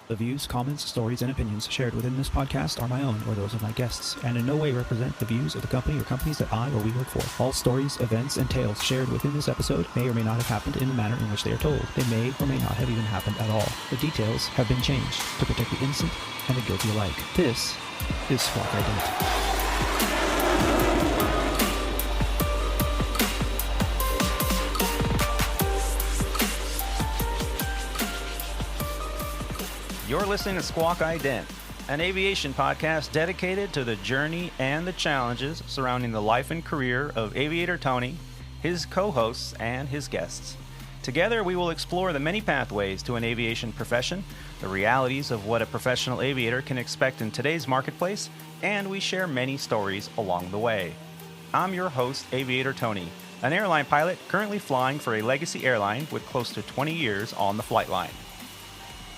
The views, comments, stories, and opinions shared within this podcast are my own or those of my guests, and in no way represent the views of the company or companies that I or we work for. All stories, events, and tales shared within this episode may or may not have happened in the manner in which they are told. They may or may not have even happened at all. The details have been changed to protect the innocent and the guilty alike. This is Squawk Ident. You're listening to Squawk Ident, an aviation podcast dedicated to the journey and the challenges surrounding the life and career of Aviator Tony, his co-hosts, and his guests. Together, we will explore the many pathways to an aviation profession, the realities of what a professional aviator can expect in today's marketplace, and we share many stories along the way. I'm your host, Aviator Tony, an airline pilot currently flying for a legacy airline with close to 20 years on the flight line.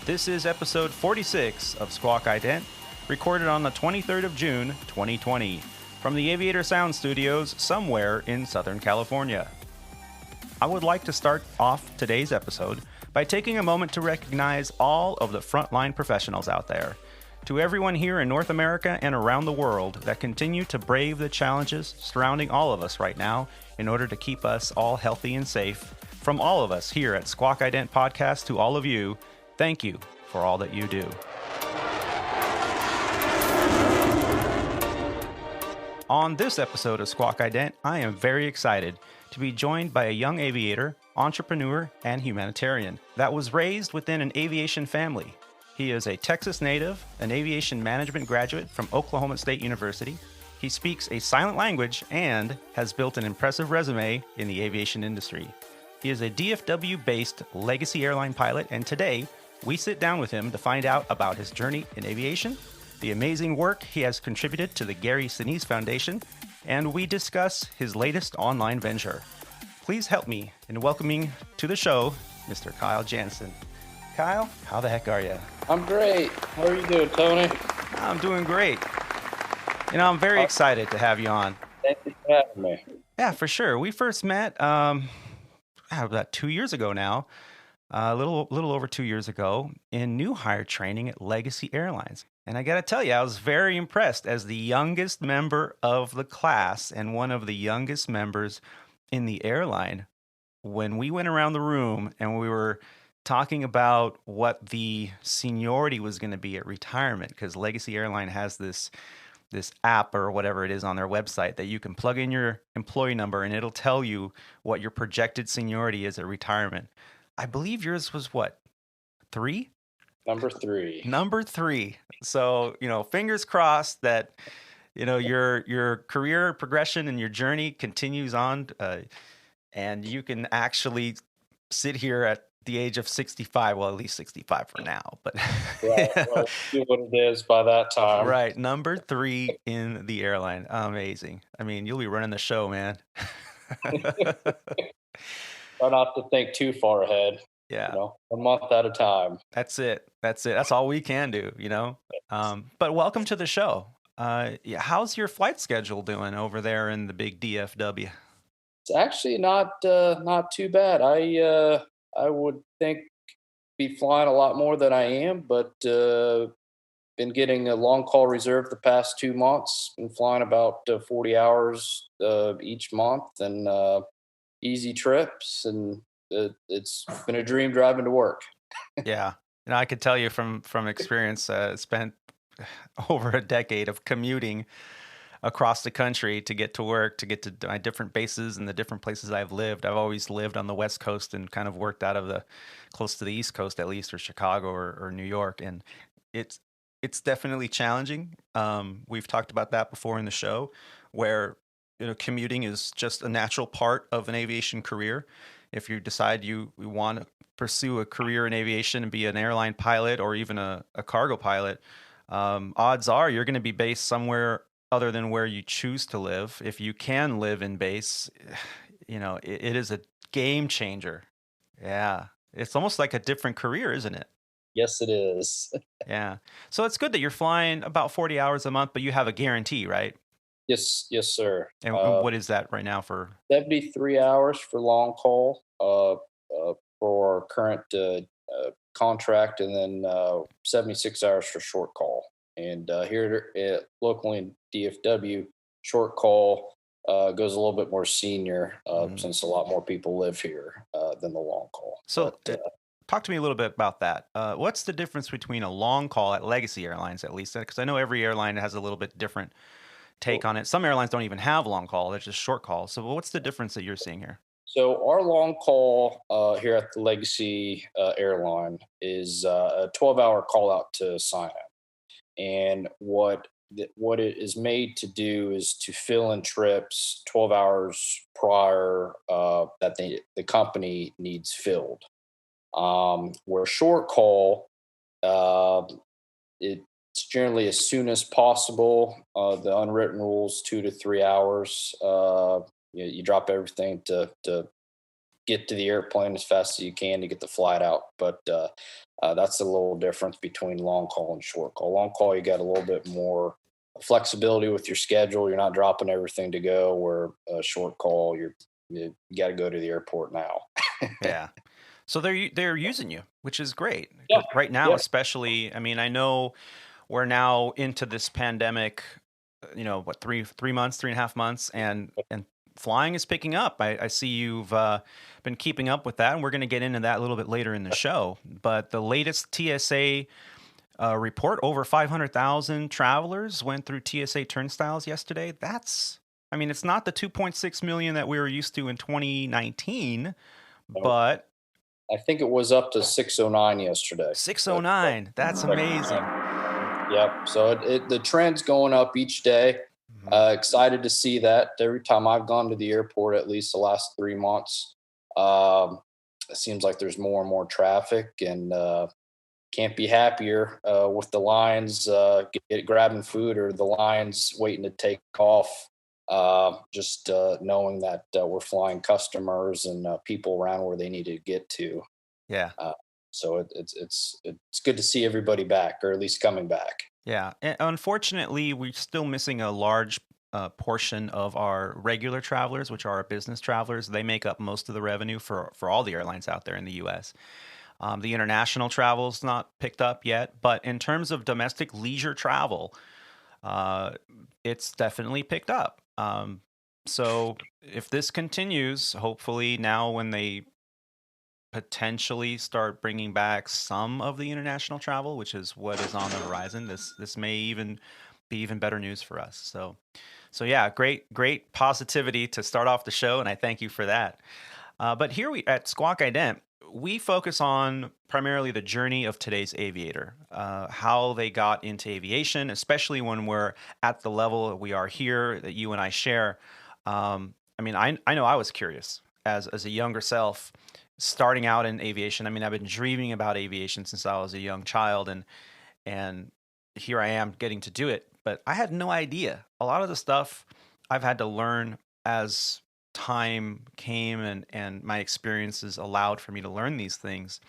This is episode 46 of Squawk Ident, recorded on the 23rd of June, 2020, from the Aviator Sound Studios somewhere in Southern California. I would like to start off today's episode by taking a moment to recognize all of the frontline professionals out there. To everyone here in North America and around the world that continue to brave the challenges surrounding all of us right now in order to keep us all healthy and safe, from all of us here at Squawk Ident Podcast to all of you, thank you for all that you do. On this episode of Squawk Ident, I am very excited to be joined by a young aviator, entrepreneur, and humanitarian that was raised within an aviation family. He is a Texas native, an aviation management graduate from Oklahoma State University. He speaks a silent language and has built an impressive resume in the aviation industry. He is a DFW-based legacy airline pilot, and today, we sit down with him to find out about his journey in aviation, the amazing work he has contributed to the Gary Sinise Foundation, and we discuss his latest online venture. Please help me in welcoming to the show, Mr. Kyle Jansen. Kyle, how the heck are you? I'm great. How are you doing, Tony? I'm doing great. You know, I'm very excited to have you on. Thank you for having me. Yeah, for sure. We first met about 2 years ago now. A little over 2 years ago in new hire training at Legacy Airlines. And I got to tell you, I was very impressed as the youngest member of the class and one of the youngest members in the airline when we went around the room and we were talking about what the seniority was going to be at retirement, because Legacy Airline has this app or whatever it is on their website that you can plug in your employee number and it'll tell you what your projected seniority is at retirement. I believe yours was what? 3? Number 3. Number 3. So, fingers crossed that, your career progression and your journey continues on, and you can actually sit here at the age of 65. Well, at least 65 for now, but Right. Well, see what it is by that time. Right. Number 3 in the airline. Amazing. I mean, you'll be running the show, man. Try not to think too far ahead. Yeah. 1 month at a time. That's it. That's all we can do, But welcome to the show. How's your flight schedule doing over there in the big DFW? It's actually not too bad. I would think be flying a lot more than I am, but been getting a long call reserve the past 2 months. Been flying about 40 hours each month, and easy trips, and it's been a dream driving to work. Yeah. I could tell you from experience, spent over a decade of commuting across the country to get to work, to get to my different bases and the different places I've lived. I've always lived on the West Coast and kind of worked out of close to the East Coast at least, or Chicago or New York. And it's definitely challenging. We've talked about that before in the show, where commuting is just a natural part of an aviation career. If you decide you want to pursue a career in aviation and be an airline pilot or even a cargo pilot, odds are you're going to be based somewhere other than where you choose to live. If you can live in base, it is a game changer. Yeah. It's almost like a different career, isn't it? Yes, it is. Yeah. So it's good that you're flying about 40 hours a month, but you have a guarantee, right? Yes, sir. And what is that right now for? 73 hours for long call for current contract, and then 76 hours for short call. And here locally in DFW, short call goes a little bit more senior since a lot more people live here than the long call. So talk to me a little bit about that. What's the difference between a long call at legacy airlines, at least? Because I know every airline has a little bit different take on it. Some airlines don't even have long call. They're just short call. So what's the difference that you're seeing here? So our long call here at the Legacy Airline is a 12-hour call out to sign up. And what it is made to do is to fill in trips 12 hours prior that the company needs filled. Where short call, it's generally as soon as possible. The unwritten rules, 2 to 3 hours. You drop everything to get to the airplane as fast as you can to get the flight out. But that's a little difference between long call and short call. Long call, you got a little bit more flexibility with your schedule. You're not dropping everything to go. Where short call, you got to go to the airport now. Yeah. So they're using you, which is great. Yeah. Right now, Yeah. especially. I mean, I know we're now into this pandemic. What, 3.5 months, and flying is picking up. I see you've been keeping up with that, and we're going to get into that a little bit later in the show. But the latest TSA report, over 500,000 travelers went through TSA turnstiles yesterday. It's not the 2.6 million that we were used to in 2019, but I think it was up to 609 yesterday. 609. That's amazing. Yep. So the trend's going up each day. Excited to see that. Every time I've gone to the airport, at least the last 3 months, it seems like there's more and more traffic, and can't be happier with the lines grabbing food or the lines waiting to take off. Just knowing that we're flying customers and people around where they need to get to. Yeah. So it's good to see everybody back, or at least coming back. Yeah. And unfortunately, we're still missing a large portion of our regular travelers, which are our business travelers. They make up most of the revenue for all the airlines out there in the U.S. The international travel's not picked up yet, but in terms of domestic leisure travel, it's definitely picked up. So if this continues, hopefully now when they potentially start bringing back some of the international travel, which is what is on the horizon, this may even be even better news for us. So yeah, great positivity to start off the show, and I thank you for that. But here we at Squawk Ident, we focus on primarily the journey of today's aviator, how they got into aviation, especially when we're at the level that we are here, that you and I share. I know I was curious as a younger self, starting out in aviation. I mean, I've been dreaming about aviation since I was a young child, and here I am getting to do it. But I had no idea. A lot of the stuff I've had to learn as time came and my experiences allowed for me to learn these things.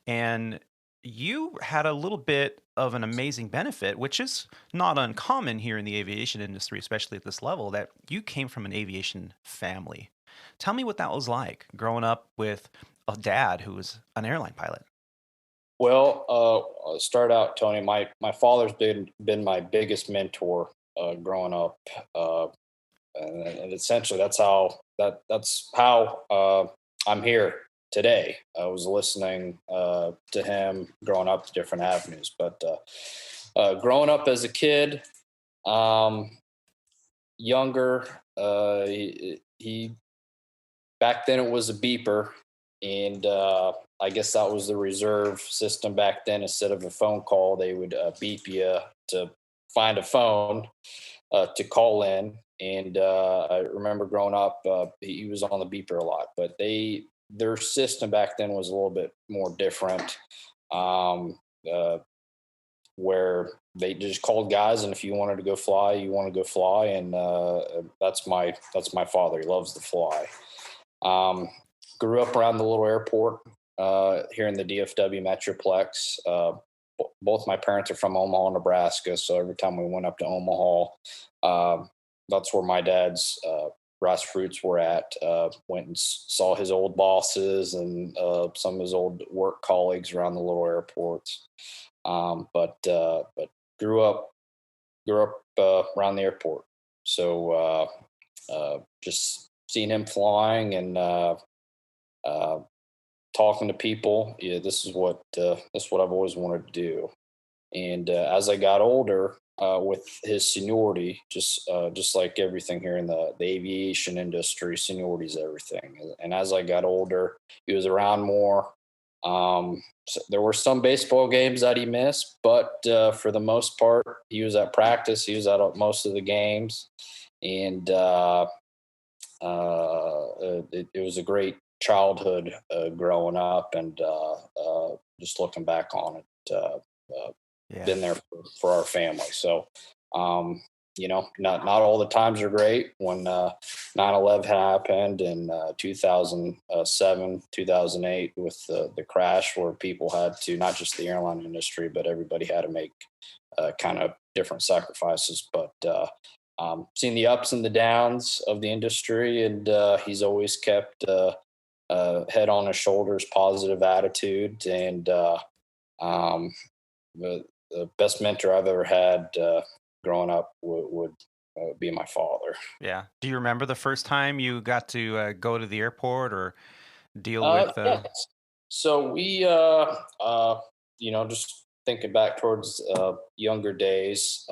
And you had a little bit of an amazing benefit, which is not uncommon here in the aviation industry, especially at this level, that you came from an aviation family. Tell me what that was like, growing up with a dad who was an airline pilot. Well, I'll start out, Tony. My father's been my biggest mentor growing up, and essentially that's how I'm here today. I was listening to him growing up to different avenues, but growing up as a kid, younger, he back then it was a beeper, and I guess that was the reserve system back then. Instead of a phone call, they would beep you to find a phone to call in. And I remember growing up, he was on the beeper a lot, but their system back then was a little bit more different, where they just called guys, and if you wanted to go fly, you want to go fly. And that's my father. He loves to fly. Grew up around the little airport here in the DFW Metroplex. Both my parents are from Omaha, Nebraska, so every time we went up to Omaha, that's where my dad's grassroots were at. Went and saw his old bosses and some of his old work colleagues around the little airports. But grew up around the airport. So just seeing him flying and talking to people, yeah, this is what I've always wanted to do. And as I got older, with his seniority, just like everything here in the aviation industry, seniority is everything. And as I got older, he was around more. So there were some baseball games that he missed, but for the most part, he was at practice. He was at most of the games, and it was a great childhood growing up, and just looking back on it. Been there for our family. So, not all the times are great. When 9/11 happened in 2007, 2008 with the crash, where people had to, not just the airline industry, but everybody had to make kind of different sacrifices. But seen the ups and the downs of the industry, and he's always kept head on his shoulders, positive attitude, and the best mentor I've ever had growing up would be my father. Yeah. Do you remember the first time you got to go to the airport or deal with? Yeah. So we, just thinking back towards younger days,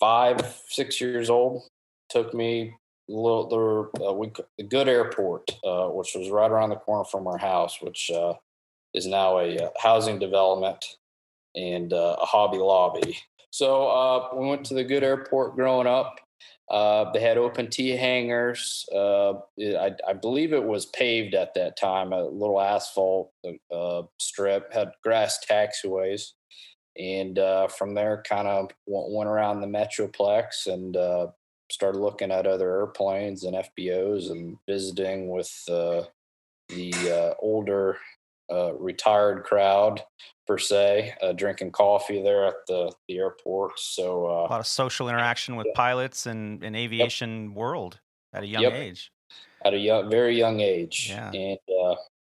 5, 6 years old, took me the Good Airport, which was right around the corner from our house, which is now a housing development and a Hobby Lobby. So we went to the Good Airport growing up. They had open T hangars. I believe it was paved at that time, a little asphalt strip, had grass taxiways. And from there, kind of went around the Metroplex and started looking at other airplanes and FBOs and visiting with the older retired crowd, per se, drinking coffee there at the airport. So a lot of social interaction with pilots and aviation world at a young age. At a very young age. Yeah. And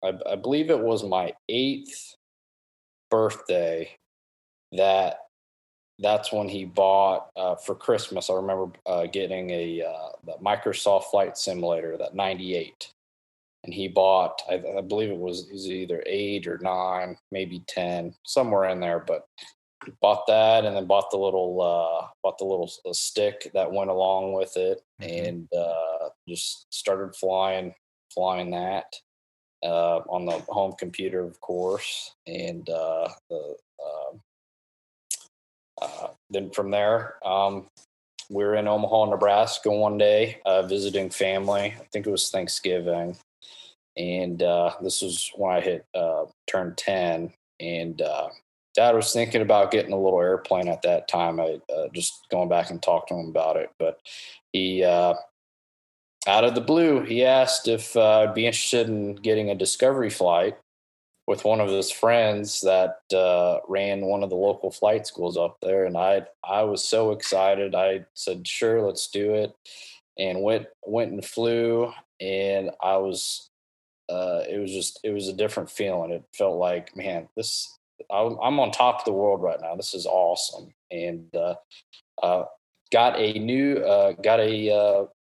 I believe it was my 8th birthday that's when he bought for Christmas. I remember getting the Microsoft Flight Simulator, that 98. And he bought, I believe it was either 8 or 9, maybe 10, somewhere in there. But he bought that, and then bought the little stick that went along with it, and just started flying that on the home computer, of course. And then from there, we were in Omaha, Nebraska one day, visiting family. I think it was Thanksgiving. And this was when I turned 10, and Dad was thinking about getting a little airplane at that time. I just going back and talked to him about it, but he, out of the blue, he asked if I'd be interested in getting a discovery flight with one of his friends that ran one of the local flight schools up there. And I was so excited. I said, sure, let's do it, and went and flew. And I was. It was a different feeling. It felt like, man, I'm on top of the world right now. This is awesome. And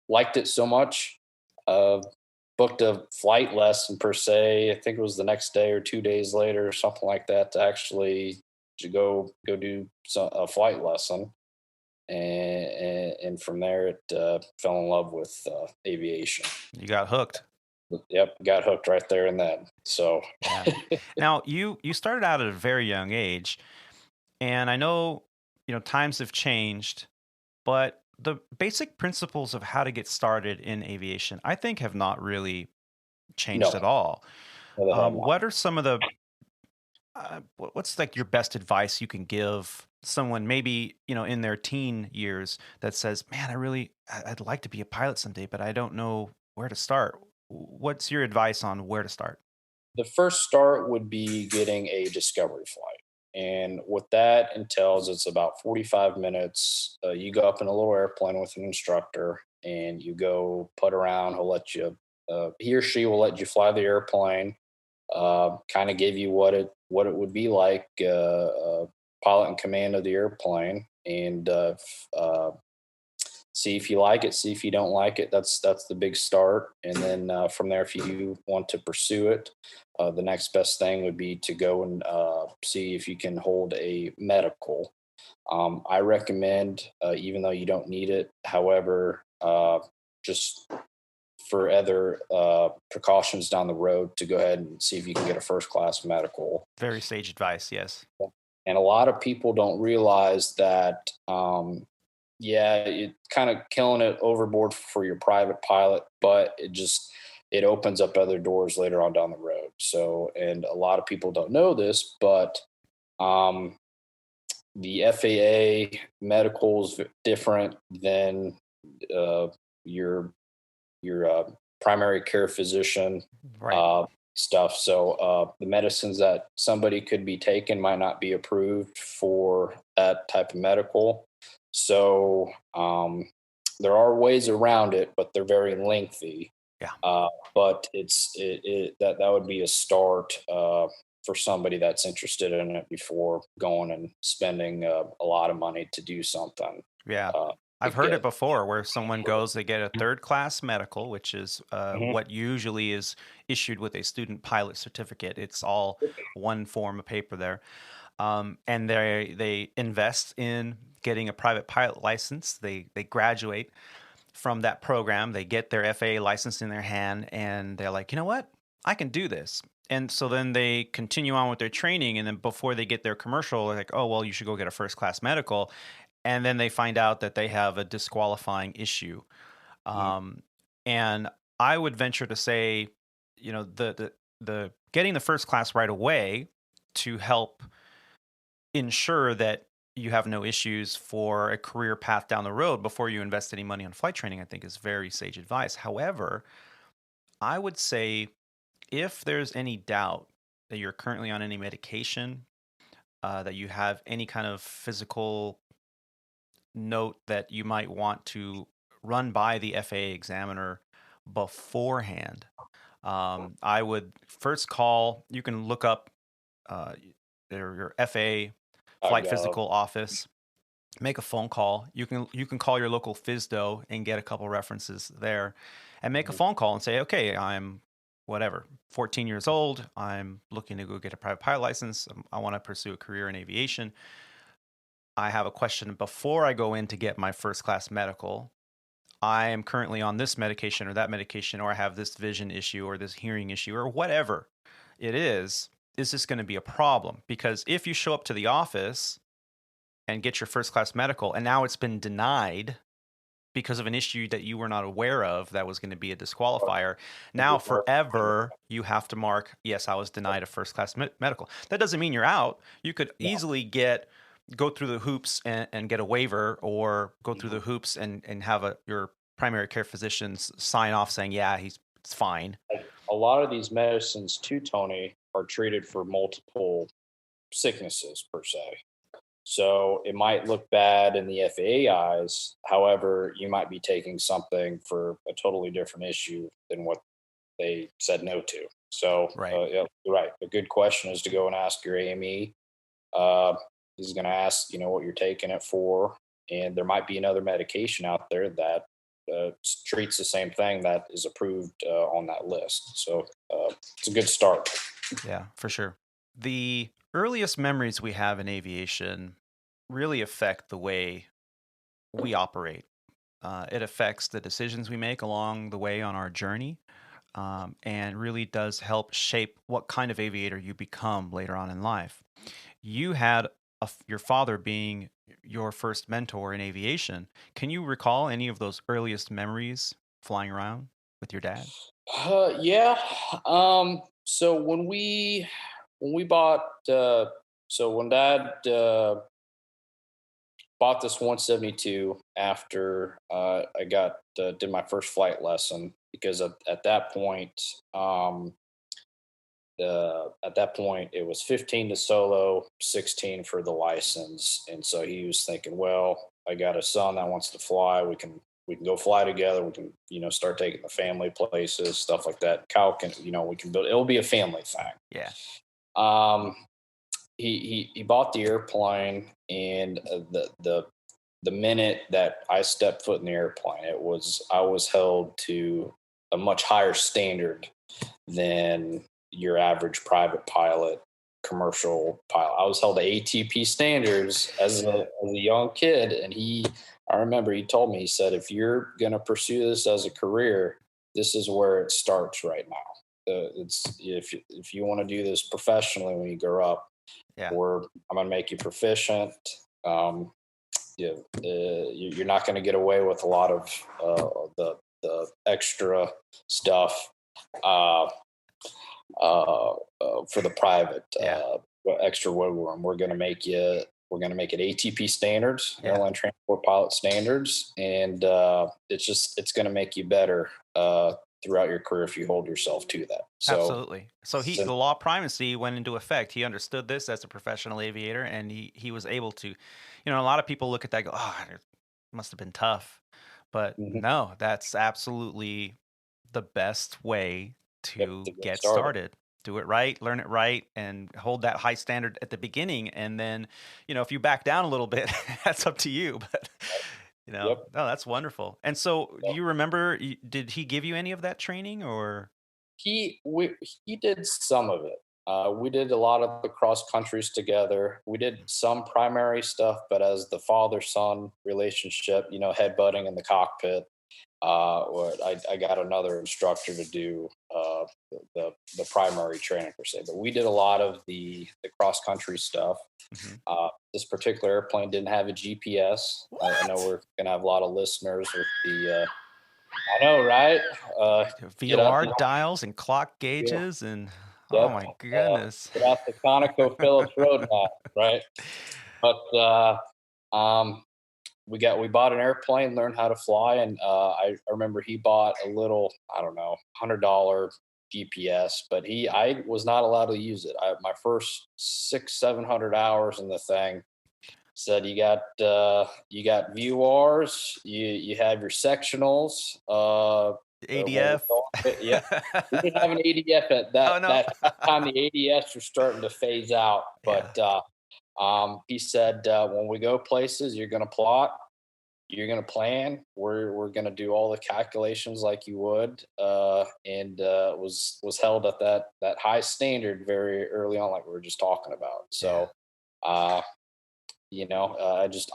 liked it so much. Booked a flight lesson, per se. I think it was the next day or 2 days later or something like that, to go do a flight lesson. And from there, it fell in love with aviation. You got hooked. Yep, got hooked right there and then. So Now you started out at a very young age, and I know times have changed, but the basic principles of how to get started in aviation, I think, have not really changed at all. What are some of the what's like your best advice you can give someone maybe in their teen years that says, man, I'd like to be a pilot someday, but I don't know where to start? What's your advice on where to start? The first start would be getting a discovery flight. And what that entails, it's about 45 minutes. You go up in a little airplane with an instructor, and you go put around. He'll let you, he or she will let you fly the airplane, kind of give you what it would be like, pilot in command of the airplane, and see if you like it, see if you don't like it. That's the big start, and then from there, if you do want to pursue it, the next best thing would be to go and see if you can hold a medical. I recommend, even though you don't need it, however, just for other precautions down the road, to go ahead and see if you can get a first class medical. Very sage advice, yes. And a lot of people don't realize that, it kind of killing it overboard for your private pilot, but it opens up other doors later on down the road. So, and a lot of people don't know this, but the FAA medical is different than your primary care physician, Right. stuff. So the medicines that somebody could be taking might not be approved for that type of medical. So there are ways around it, but they're very lengthy. Yeah. But that would be a start for somebody that's interested in it before going and spending a lot of money to do something. Yeah. I've heard it before where someone goes, they get a third class medical, which is what usually is issued with a student pilot certificate. It's all one form of paper there. And they invest in getting a private pilot license. They graduate from that program. They get their FAA license in their hand, and they're like, you know what? I can do this. And so then they continue on with their training. And then before they get their commercial, they're like, oh, well, you should go get a first class medical. And then they find out that they have a disqualifying issue. And I would venture to say, the getting the first class right away to help ensure that you have no issues for a career path down the road before you invest any money on flight training, I think is very sage advice. However, I would say if there's any doubt that you're currently on any medication, that you have any kind of physical note that you might want to run by the FAA examiner beforehand, I would first call. You can look up your FAA flight physical office. Make a phone call. You can call your local FSDO and get a couple references there, and make a phone call and say, okay, I'm 14 years old. I'm looking to go get a private pilot license. I want to pursue a career in aviation. I have a question before I go in to get my first class medical. I am currently on this medication or that medication, or I have this vision issue or this hearing issue or whatever it is this going to be a problem? Because if you show up to the office and get your first class medical and now it's been denied because of an issue that you were not aware of that was going to be a disqualifier, now forever you have to mark, yes, I was denied a first class medical. That doesn't mean you're out. You could easily go through the hoops and get a waiver, or go through the hoops and have your primary care physicians sign off saying, yeah, it's fine. A lot of these medicines too, Tony, are treated for multiple sicknesses per se. So it might look bad in the FAA eyes. However, you might be taking something for a totally different issue than what they said no to. So, right. Right. A good question is to go and ask your AME. He's going to ask, what you're taking it for. And there might be another medication out there that treats the same thing that is approved on that list. So it's a good start. Yeah, for sure. The earliest memories we have in aviation really affect the way we operate. It affects the decisions we make along the way on our journey, and really does help shape what kind of aviator you become later on in life. You had your father being your first mentor in aviation. Can you recall any of those earliest memories flying around with your dad? Yeah. So when we bought, when Dad bought this 172 after I did my first flight lesson, because at that point, it was 15 to solo, 16 for the license, and so he was thinking, well, I got a son that wants to fly. We can can go fly together. We can, start taking the family places, stuff like that. Cal can, we can build. It'll be a family thing. Yeah. He bought the airplane, and the minute that I stepped foot in the airplane, I was held to a much higher standard than your average private pilot, commercial pilot. I was held to ATP standards as a young kid, and I remember he told me, he said, if you're going to pursue this as a career, this is where it starts right now. It's if you want to do this professionally when you grow up, Yeah. I'm going to make you proficient. You're not going to get away with a lot of the extra stuff for the private extra wiggle room. We're going to make it ATP standards, airline transport pilot standards, and it's going to make you better throughout your career if you hold yourself to that. So, absolutely. So the law of primacy went into effect. He understood this as a professional aviator, and he was able to, a lot of people look at that and go, oh, it must have been tough. But no, that's absolutely the best way to get started. Do it right, learn it right, and hold that high standard at the beginning. And then, if you back down a little bit, that's up to you. But, no, that's wonderful. And so do you remember, did he give you any of that training, or? He did some of it. We did a lot of the cross countries together. We did some primary stuff, but as the father-son relationship, headbutting in the cockpit, I got another instructor to do the primary training per se. But we did a lot of the cross country stuff. Mm-hmm. This particular airplane didn't have a GPS. I know we're gonna have a lot of listeners with the. I know, right? VOR dials and clock gauges and oh my goodness! Get out the Conoco Phillips roadmap, right? But we bought an airplane, learned how to fly, and I remember he bought a little, I don't know, $100 GPS, but I was not allowed to use it. My first 600-700 hours in the thing said you got VORs, you have your sectionals, ADF. Yeah, we didn't have an ADF at that time. The ADFs were starting to phase out, but he said when we go places, you're going to plot, you're going to plan. We're going to do all the calculations like you would, and was held at that high standard very early on, like we were just talking about. So, I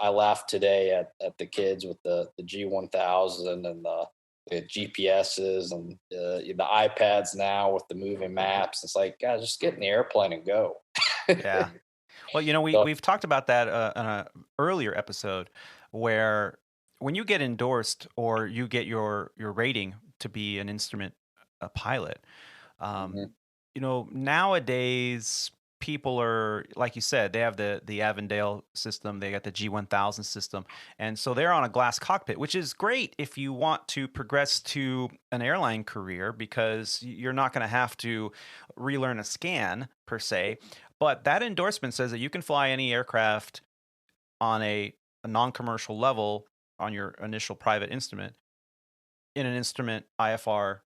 laughed today at the kids with the G1000 and the GPSs and the iPads now with the moving maps. It's like, guys, just get in the airplane and go. Yeah. Well, we've talked about that in an earlier episode, where when you get endorsed or you get your rating to be an instrument pilot, nowadays people are, like you said, they have the Avondale system, they got the G1000 system, and so they're on a glass cockpit, which is great if you want to progress to an airline career, because you're not going to have to relearn a scan per se. But that endorsement says that you can fly any aircraft on a non-commercial level on your initial private instrument in an instrument IFR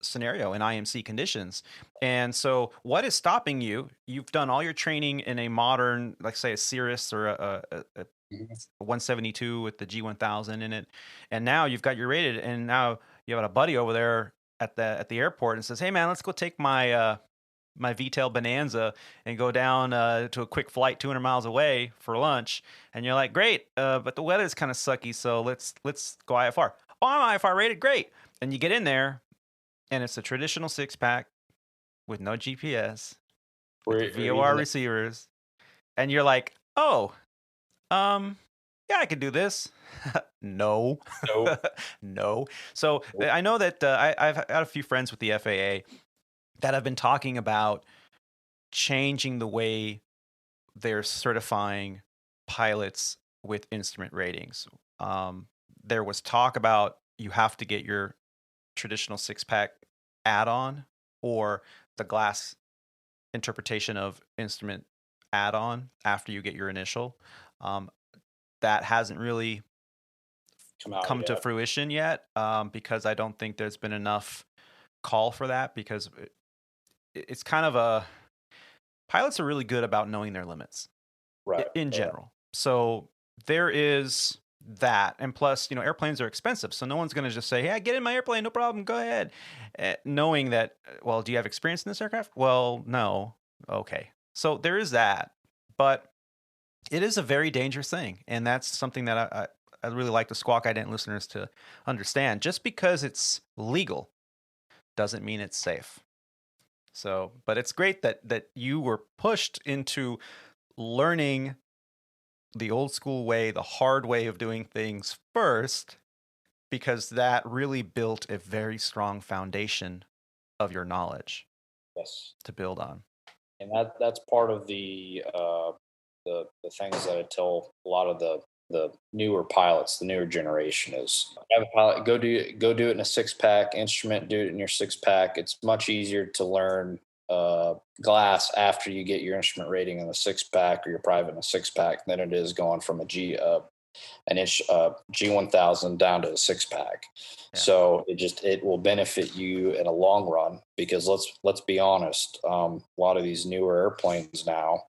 scenario in IMC conditions. And so what is stopping you? You've done all your training in a modern, like say a Cirrus or a 172 with the G1000 in it. And now you've got your rated, and now you have a buddy over there at the airport and says, hey man, let's go take my V-tail Bonanza and go down to a quick flight 200 miles away for lunch. And you're like, great, but the weather's kind of sucky, so let's go IFR. Oh, I'm IFR rated, great. And you get in there, and it's a traditional 6-pack with no GPS, with VOR receivers, and you're like, oh, yeah, I could do this. No. No. So I know that I've had a few friends with the FAA that have been talking about changing the way they're certifying pilots with instrument ratings. There was talk about you have to get your traditional 6-pack add-on or the glass interpretation of instrument add-on after you get your initial. That hasn't really come to fruition yet, because I don't think there's been enough call for that, because it's kind of pilots are really good about knowing their limits, Right. in general. So there is that. And plus, airplanes are expensive. So no one's going to just say, hey, get in my airplane, no problem, go ahead. Knowing that, well, do you have experience in this aircraft? Well, no. Okay. So there is that. But it is a very dangerous thing. And that's something that I really like the Squawk Ident listeners to understand. Just because it's legal doesn't mean it's safe. So, but it's great that you were pushed into learning the old school way, the hard way of doing things first, because that really built a very strong foundation of your knowledge. Yes. To build on. And that's part of the things that I tell a lot of the newer pilots, the newer generation, is have a pilot go do it in a 6-pack instrument, do it in your 6-pack. It's much easier to learn glass after you get your instrument rating in the 6-pack or your private in a 6-pack than it is going from a G1000 down to a 6-pack. Yeah. So it will benefit you in a long run, because let's be honest, a lot of these newer airplanes now,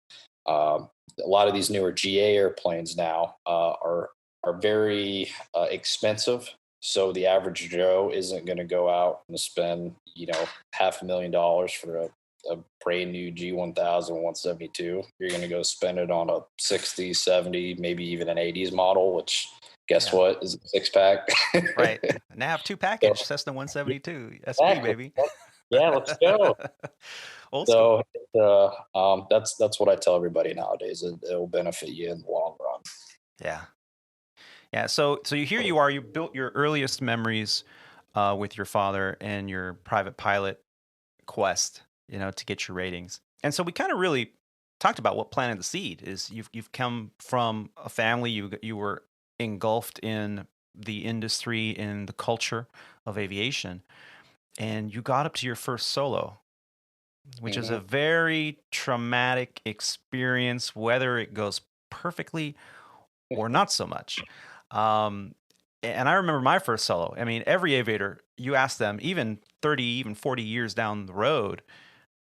a lot of these newer GA airplanes now are very expensive. So the average Joe isn't going to go out and spend $500,000 for a brand new G1000 172. You're going to go spend it on a 60, 70, maybe even an 80s model, which guess what is a 6-pack. Right. Nav 2 package, Cessna 172 SP, baby. Yeah, let's go. Old school. So that's what I tell everybody nowadays. It will benefit you in the long run. Yeah. Yeah. So you built your earliest memories with your father and your private pilot quest, to get your ratings. And so we kind of really talked about what planted the seed is. You've come from a family, you were engulfed in the industry, in the culture of aviation, and you got up to your first solo, which is a very traumatic experience, whether it goes perfectly or not so much. And I remember my first solo. I mean, every aviator, you ask them, even 30, even 40 years down the road,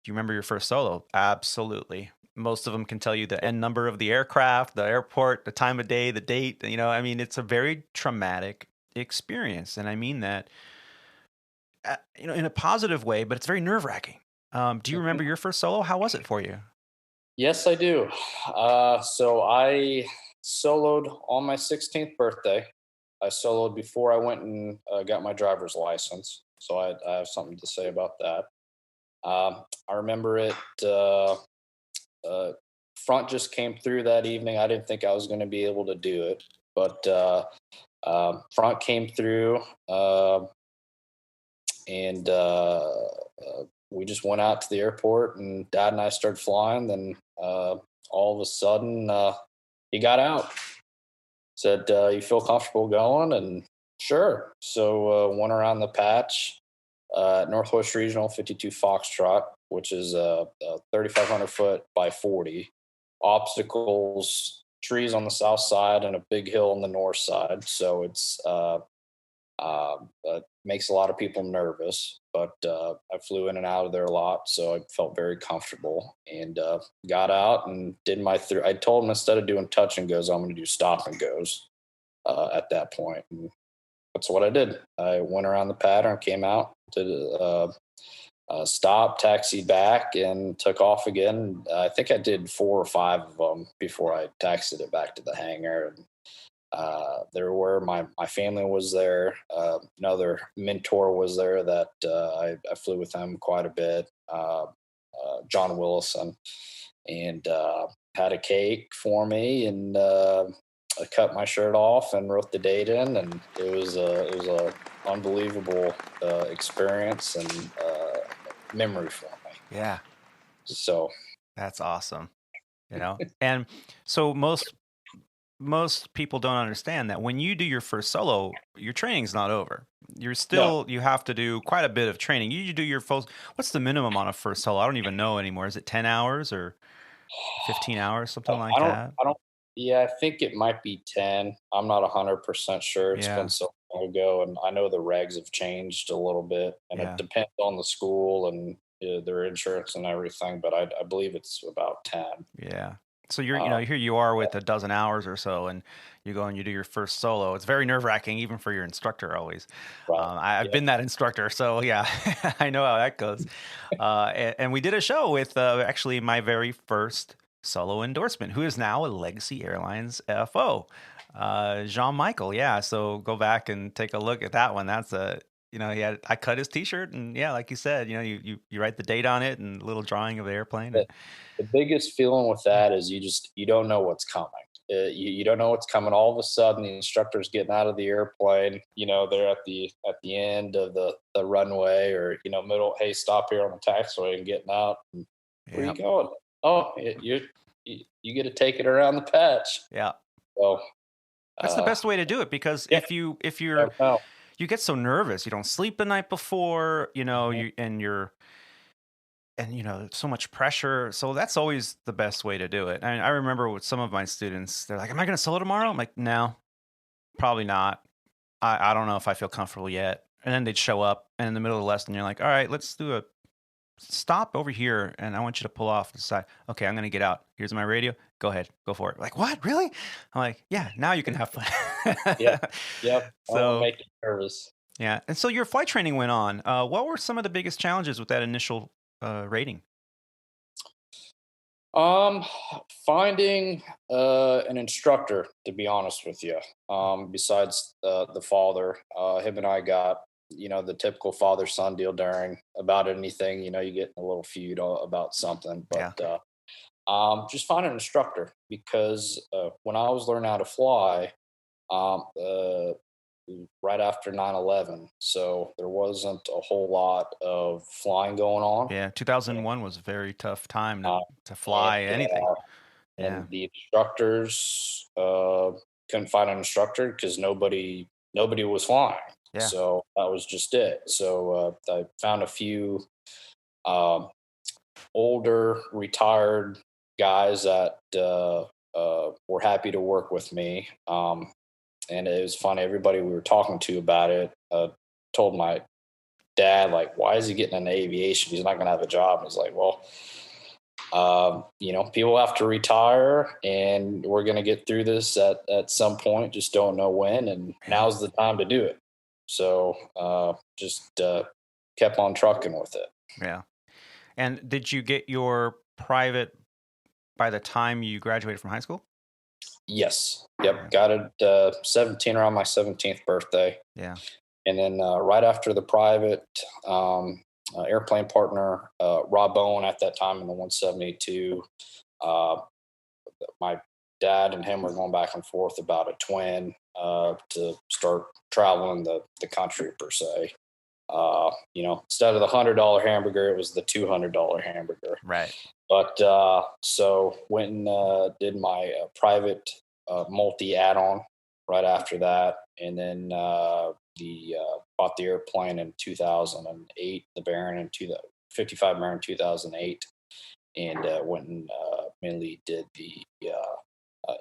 do you remember your first solo? Absolutely. Most of them can tell you the N number of the aircraft, the airport, the time of day, the date. It's a very traumatic experience. And I mean that, in a positive way, but it's very nerve-wracking. Do you remember your first solo? How was it for you? Yes, I do. So I soloed on my 16th birthday. I soloed before I went and got my driver's license. So I have something to say about that. I remember it. Front just came through that evening. I didn't think I was going to be able to do it, but front came through, and we just went out to the airport, and Dad and I started flying. Then all of a sudden, he got out. Said, "You feel comfortable going?" And sure. So went around the patch. Northwest Regional 52 Foxtrot, which is a 3,500 foot by 40. Obstacles, trees on the south side, and a big hill on the north side. So it's makes a lot of people nervous. But I flew in and out of there a lot, so I felt very comfortable, and got out and did my I told him, instead of doing touch and goes, I'm going to do stop and goes at that point. And that's what I did. I went around the pattern, came out, did stop, taxied back, and took off again. I think I did 4 or 5 of them before I taxied it back to the hangar. And there were my family was there. Another mentor was there that I flew with him quite a bit, John Willison, and had a cake for me, and I cut my shirt off and wrote the date in, and it was a unbelievable experience and memory for me. Yeah. So that's awesome. And so most people don't understand that when you do your first solo, your training's not over. You're still, you have to do quite a bit of training. You do your full, what's the minimum on a first solo? I don't even know anymore. Is it 10 hours or 15 hours, something like that? Yeah, I think it might be 10. I'm not 100% sure. It's Yeah. been so long ago, and I know the regs have changed a little bit, and it Yeah. depends on the school and their insurance and everything. But I believe it's about 10. Yeah. So you're, Uh, here you are with a dozen hours or so, and you go and you do your first solo. It's very nerve wracking, even for your instructor always. right. I've Yeah. been that instructor, so yeah, I know how that goes. And we did a show with actually my very first solo endorsement, who is now a Legacy Airlines FO, Jean Michael. Yeah. So go back and take a look at that one. That's a, I cut his T-shirt, and yeah, like you said, you write the date on it and a little drawing of the airplane. The, And the biggest feeling with that is you don't know what's coming. You don't know what's coming. All of a sudden, the instructor's getting out of the airplane. They're at the end of the runway, or middle. Hey, stop here on the taxiway and getting out. And where yeah, you going? Oh, you get to take it around the patch. yeah. So That's the uh, best way to do it, because yeah, if you you're never know. you get so nervous, you don't sleep the night before, Mhm. so much pressure. So that's always the best way to do it. I remember with some of my students, they're like, "Am I going to solo tomorrow?" I'm like, "No, probably not. I don't know if I feel comfortable yet." And then they'd show up, and in the middle of the lesson, you're like, "All right, let's do a stop over here, and I want you to pull off the side." "Okay, I'm going to get out. Here's my radio. Go ahead, go for it." Like, "What? Really?" I'm like, "Yeah, now you can have fun." Yeah, yep. I don't want to So make you nervous. yeah, and so your flight training went on. What were some of the biggest challenges with that initial rating? Um, Finding an instructor, to be honest with you. Besides the father, him and I got the typical father son deal during about anything. You get in a little feud about something, Yeah. but just find an instructor, because when I was learning how to fly, um, uh, right after 9/11, so there wasn't a whole lot of flying going on. Yeah, 2001 was a very tough time to Uh, and fly anything. Yeah. and the instructors couldn't find an instructor because nobody was flying. Yeah. So that was just it. So I found a few um, older retired guys that were happy to work with me. And it was funny. Everybody we were talking to about it told my dad, like, why is he getting into aviation? He's not going to have a job. And he's like, well, people have to retire, and we're going to get through this at some point. Just don't know when, and Yeah. now's the time to do it. So just kept on trucking with it. Yeah. And did you get your private by the time you graduated from high school? Yes, Yeah. yep, got it. 17, around my 17th birthday, Yeah. and then right after the private, airplane partner Rob Bowen at that time in the 172. Uh, my dad and him were going back and forth about a twin to start traveling the country per se. Instead of the $100 hamburger, it was the $200 hamburger. Right. But so went and did my private multi add-on right after that, and then the bought the airplane in 2008, the Baron in 55 Baron 2008, and went and mainly did the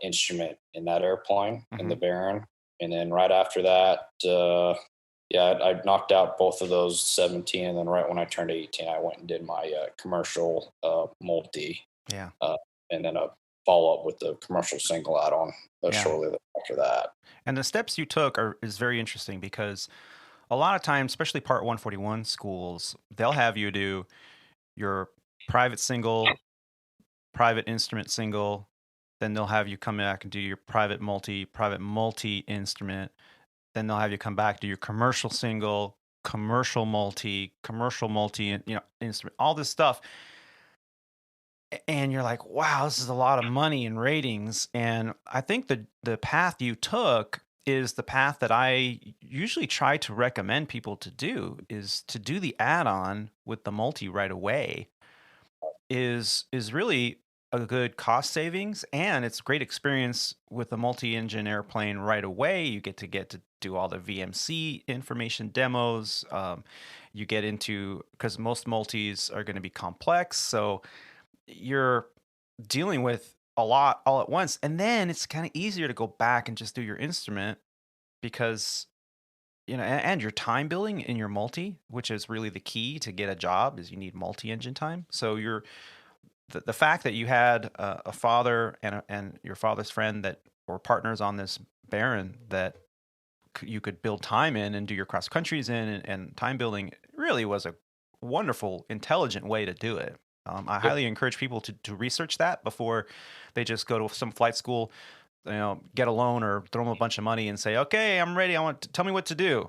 instrument in that airplane in the Hmm. Baron. And then right after that, I knocked out both of those 17. And then right when I turned 18, I went and did my commercial multi, Yeah. uh, and then a follow up with the commercial single add on Yeah. shortly after that. And the steps you took is very interesting, because a lot of times, especially Part 141 schools, they'll have you do your private single, private instrument single, then they'll have you come back and do your private multi instrument, then they'll have you come back, do your commercial single, commercial multi, and instrument, all this stuff. And you're like, wow, this is a lot of money and ratings. And I think the path you took is the path that I usually try to recommend people to do, is to do the add-on with the multi right away. Is really a good cost savings, and it's a great experience with a multi-engine airplane right away. You get to do all the VMC information demos. You get into, because most multis are going to be complex, so you're dealing with a lot all at once. And then it's kind of easier to go back and just do your instrument because, and your time billing in your multi, which is really the key to get a job, is you need multi-engine time. So the fact that you had a father and your father's friend that were partners on this Baron that you could build time in and do your cross countries in, and time building really was a wonderful, intelligent way to do it. I highly encourage people to research that before they just go to some flight school, get a loan or throw them a bunch of money and say, okay, I'm ready. Tell me what to do.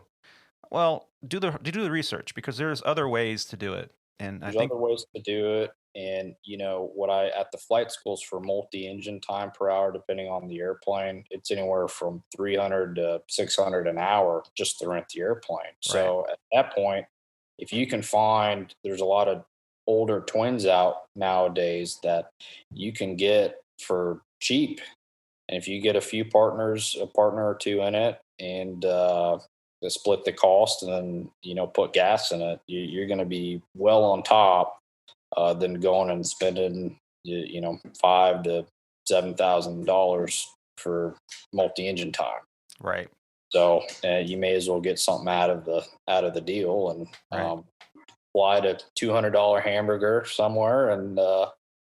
Well, do the research, because there's other ways to do it. And There's I think other ways to do it. And what I at the flight schools for multi-engine time per hour, depending on the airplane, it's anywhere from 300 to 600 an hour just to rent the airplane. right, So at that point, if you can find, there's a lot of older twins out nowadays that you can get for cheap. And if you get a few partners, a partner or two in it, and to split the cost, and then put gas in it, you're going to be well on top than going and spending $5,000 to $7,000 for multi-engine time. right, So you may as well get something out of the deal and right. fly to $200 hamburger somewhere and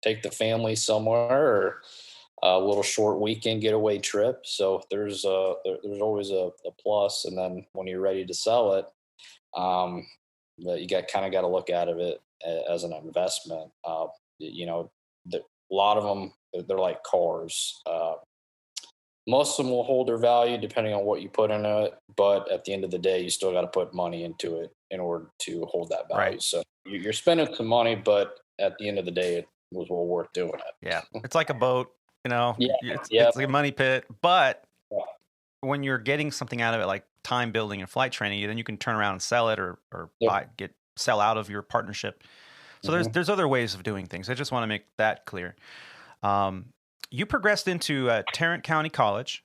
take the family somewhere, or a little short weekend getaway trip. So there's always a plus. And then when you're ready to sell it, but you got to look at it as an investment. A lot of them, they're like cars. Most of them will hold their value depending on what you put into it, but at the end of the day, you still got to put money into it in order to hold that value. Right. So you're spending some money, but at the end of the day, it was well worth doing it. Yeah. It's like a boat, Yeah, it's like a money pit, but yeah. when you're getting something out of it, like time building and flight training, then you can turn around and sell it, or Yep. sell out of your partnership. So Mhm. there's other ways of doing things. I just want to make that clear. You progressed into Tarrant County College,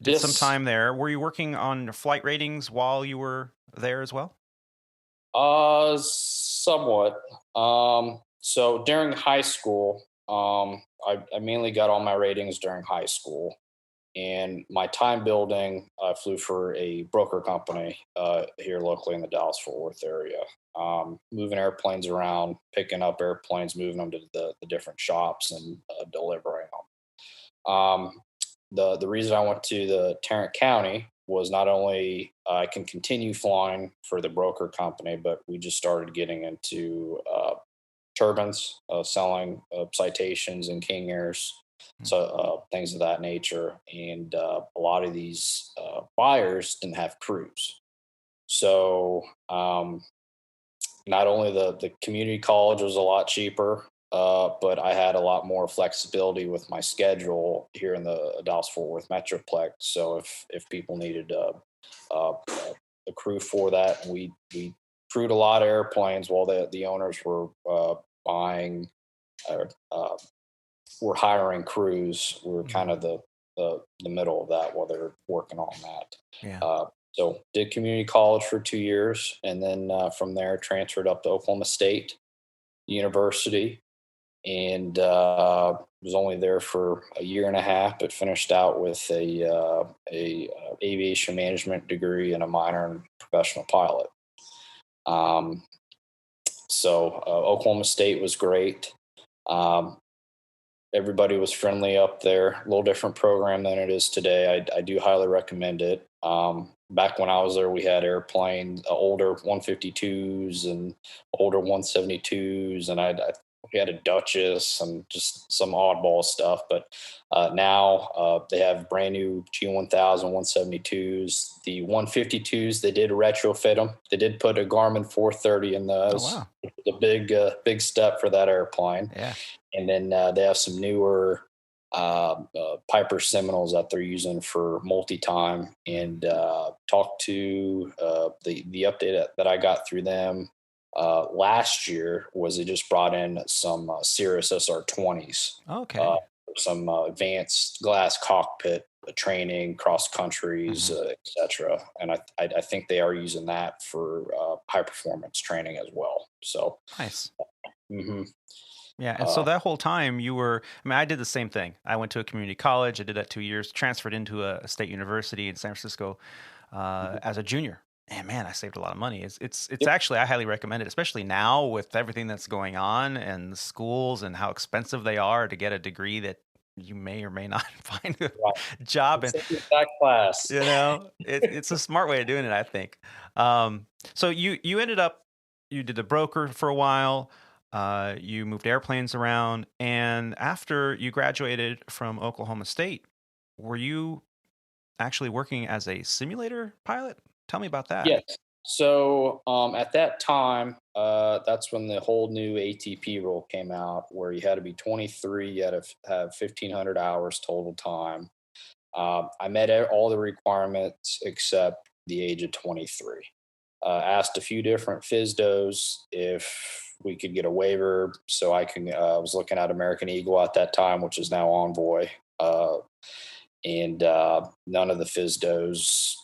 did some Yes. time there. Were you working on flight ratings while you were there as well? Somewhat. So during high school, I mainly got all my ratings during high school, and my time building, I flew for a broker company here locally in the Dallas-Fort Worth area, moving airplanes around, picking up airplanes, moving them to the different shops, and delivering them. The reason I went to the Tarrant County was not only I can continue flying for the broker company, but we just started getting into turbines, selling citations and King Airs, so things of that nature. And a lot of these buyers didn't have crews, so not only the community college was a lot cheaper, but I had a lot more flexibility with my schedule here in the Dallas-Fort Worth Metroplex. So if people needed a crew for that, we crewed a lot of airplanes while the owners were buying or were hiring crews. We were kind of the middle of that while they're working on that. Yeah. So did community college for 2 years, and then from there transferred up to Oklahoma State University, and was only there for a year and a half, but finished out with a aviation management degree and a minor in professional pilot. So Oklahoma State was great. Um, Everybody was friendly up there. A little different program than it is today. I do highly recommend it. Back when I was there, we had airplanes, older 152s and older 172s, and we had a Duchess and just some oddball stuff. But now they have brand new G1000 172s. The 152s, they did retrofit them. They did put a Garmin 430 in those. Oh, wow. The big step for that airplane. Yeah. And then they have some newer Piper Seminoles that they're using for multi-time. And talked to the update that I got through them last year was they just brought in some Cirrus SR20s, Okay. some advanced glass cockpit training, cross countries, etc. And I think they are using that for high performance training as well. So Nice. mhm. Yeah. And so that whole time you were, I mean, I did the same thing. I went to a community college. I did that 2 years, transferred into a state university in San Francisco as a junior. And man, I saved a lot of money. It's Yep. actually, I highly recommend it, especially now with everything that's going on and the schools and how expensive they are to get a degree that you may or may not find a Right. job in. It's that class. It's a smart way of doing it, I think. So you ended up, you did the broker for a while. You moved airplanes around, and after you graduated from Oklahoma State, were you actually working as a simulator pilot? Tell me about that. Yes. So at that time, that's when the whole new ATP rule came out, where you had to be 23, you had to have 1,500 hours total time. I met all the requirements except the age of 23. Asked a few different FSDOs if we could get a waiver, so I can. I was looking at American Eagle at that time, which is now Envoy, and none of the FSDOs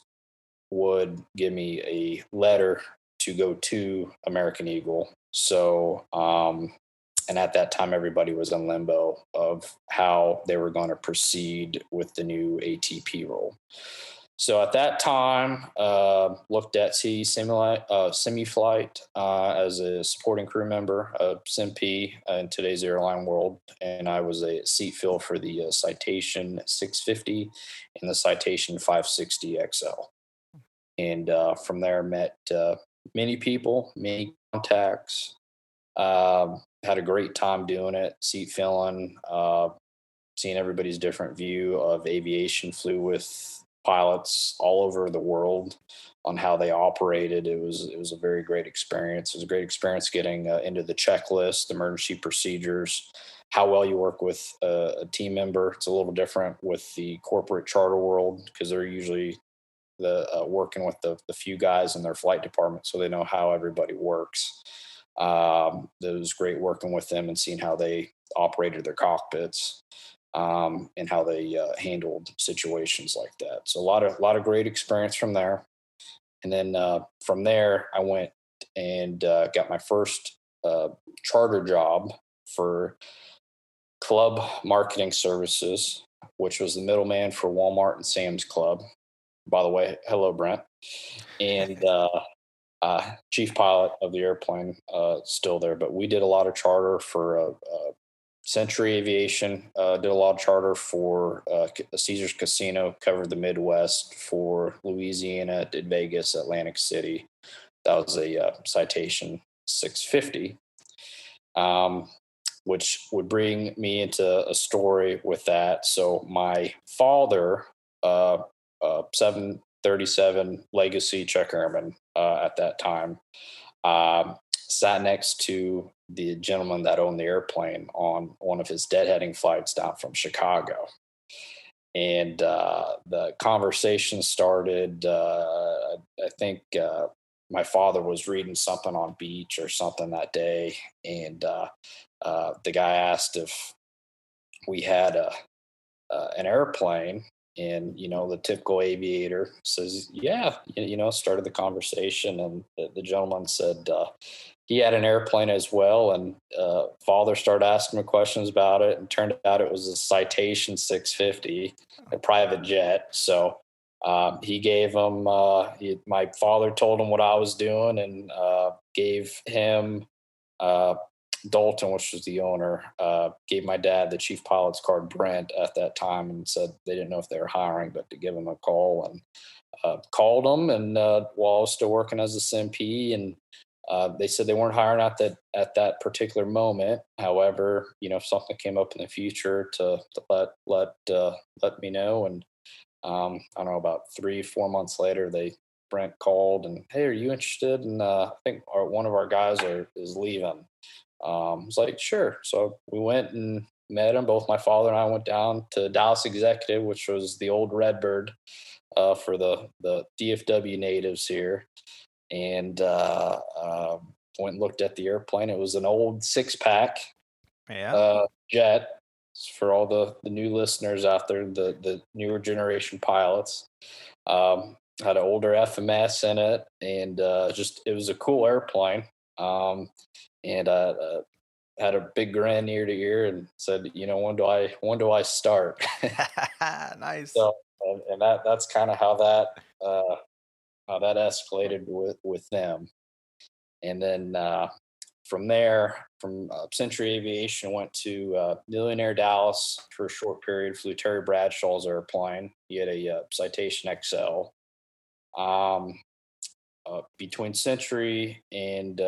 would give me a letter to go to American Eagle. So, and at that time, everybody was in limbo of how they were going to proceed with the new ATP rule. So at that time, looked at semi-flight as a supporting crew member of SIMP in today's airline world, and I was a seat fill for the Citation 650 and the Citation 560 XL. And from there, met many people, many contacts. Had a great time doing it, seat filling, seeing everybody's different view of aviation. Flew with pilots all over the world on how they operated. It was a very great experience. It was a great experience getting into the checklist, the emergency procedures, how well you work with a team member. It's a little different with the corporate charter world because they're usually working with the few guys in their flight department, so they know how everybody works. It was great working with them and seeing how they operated their cockpits, and how they handled situations like that. So a lot of great experience from there. And then from there, I went and got my first charter job for Club Marketing Services, which was the middleman for Walmart and Sam's Club. By the way, hello, Brent. And chief pilot of the airplane, still there. But we did a lot of charter for Century Aviation, did a lot of charter for Caesars Casino, covered the Midwest for Louisiana, did Vegas, Atlantic City. That was a Citation 650, which would bring me into a story with that. So my father, 737 Legacy Check Airman at that time, sat next to the gentleman that owned the airplane on one of his deadheading flights down from Chicago. And the conversation started, I think my father was reading something on Beach or something that day. And the guy asked if we had an airplane. And, the typical aviator says, yeah, started the conversation. And the gentleman said he had an airplane as well. And father started asking him questions about it. And turned out it was a Citation 650, a private jet. So he gave him, my father told him what I was doing and gave him Dalton, which was the owner, gave my dad the chief pilot's card, Brent, at that time, and said they didn't know if they were hiring, but to give him a call. And called him, and while I was still working as a SMP, and they said they weren't hiring at that particular moment. However, if something came up in the future, to let me know. And I don't know, about 3-4 months later, Brent called and, hey, are you interested? And I think one of our guys is leaving. I was like, sure. So we went and met him. Both my father and I went down to Dallas Executive, which was the old Redbird for the DFW natives here, and went and looked at the airplane. It was an old 6-pack jet. For all the new listeners out there, the newer generation pilots, had an older FMS in it, and it was a cool airplane. And had a big grin ear to ear and said, when do I start? Nice. So, and that's kind of how that escalated with them. And then from there, from Century Aviation, went to Millionaire Dallas for a short period. Flew Terry Bradshaw's airplane. He had a Citation XL. Um, Between Century and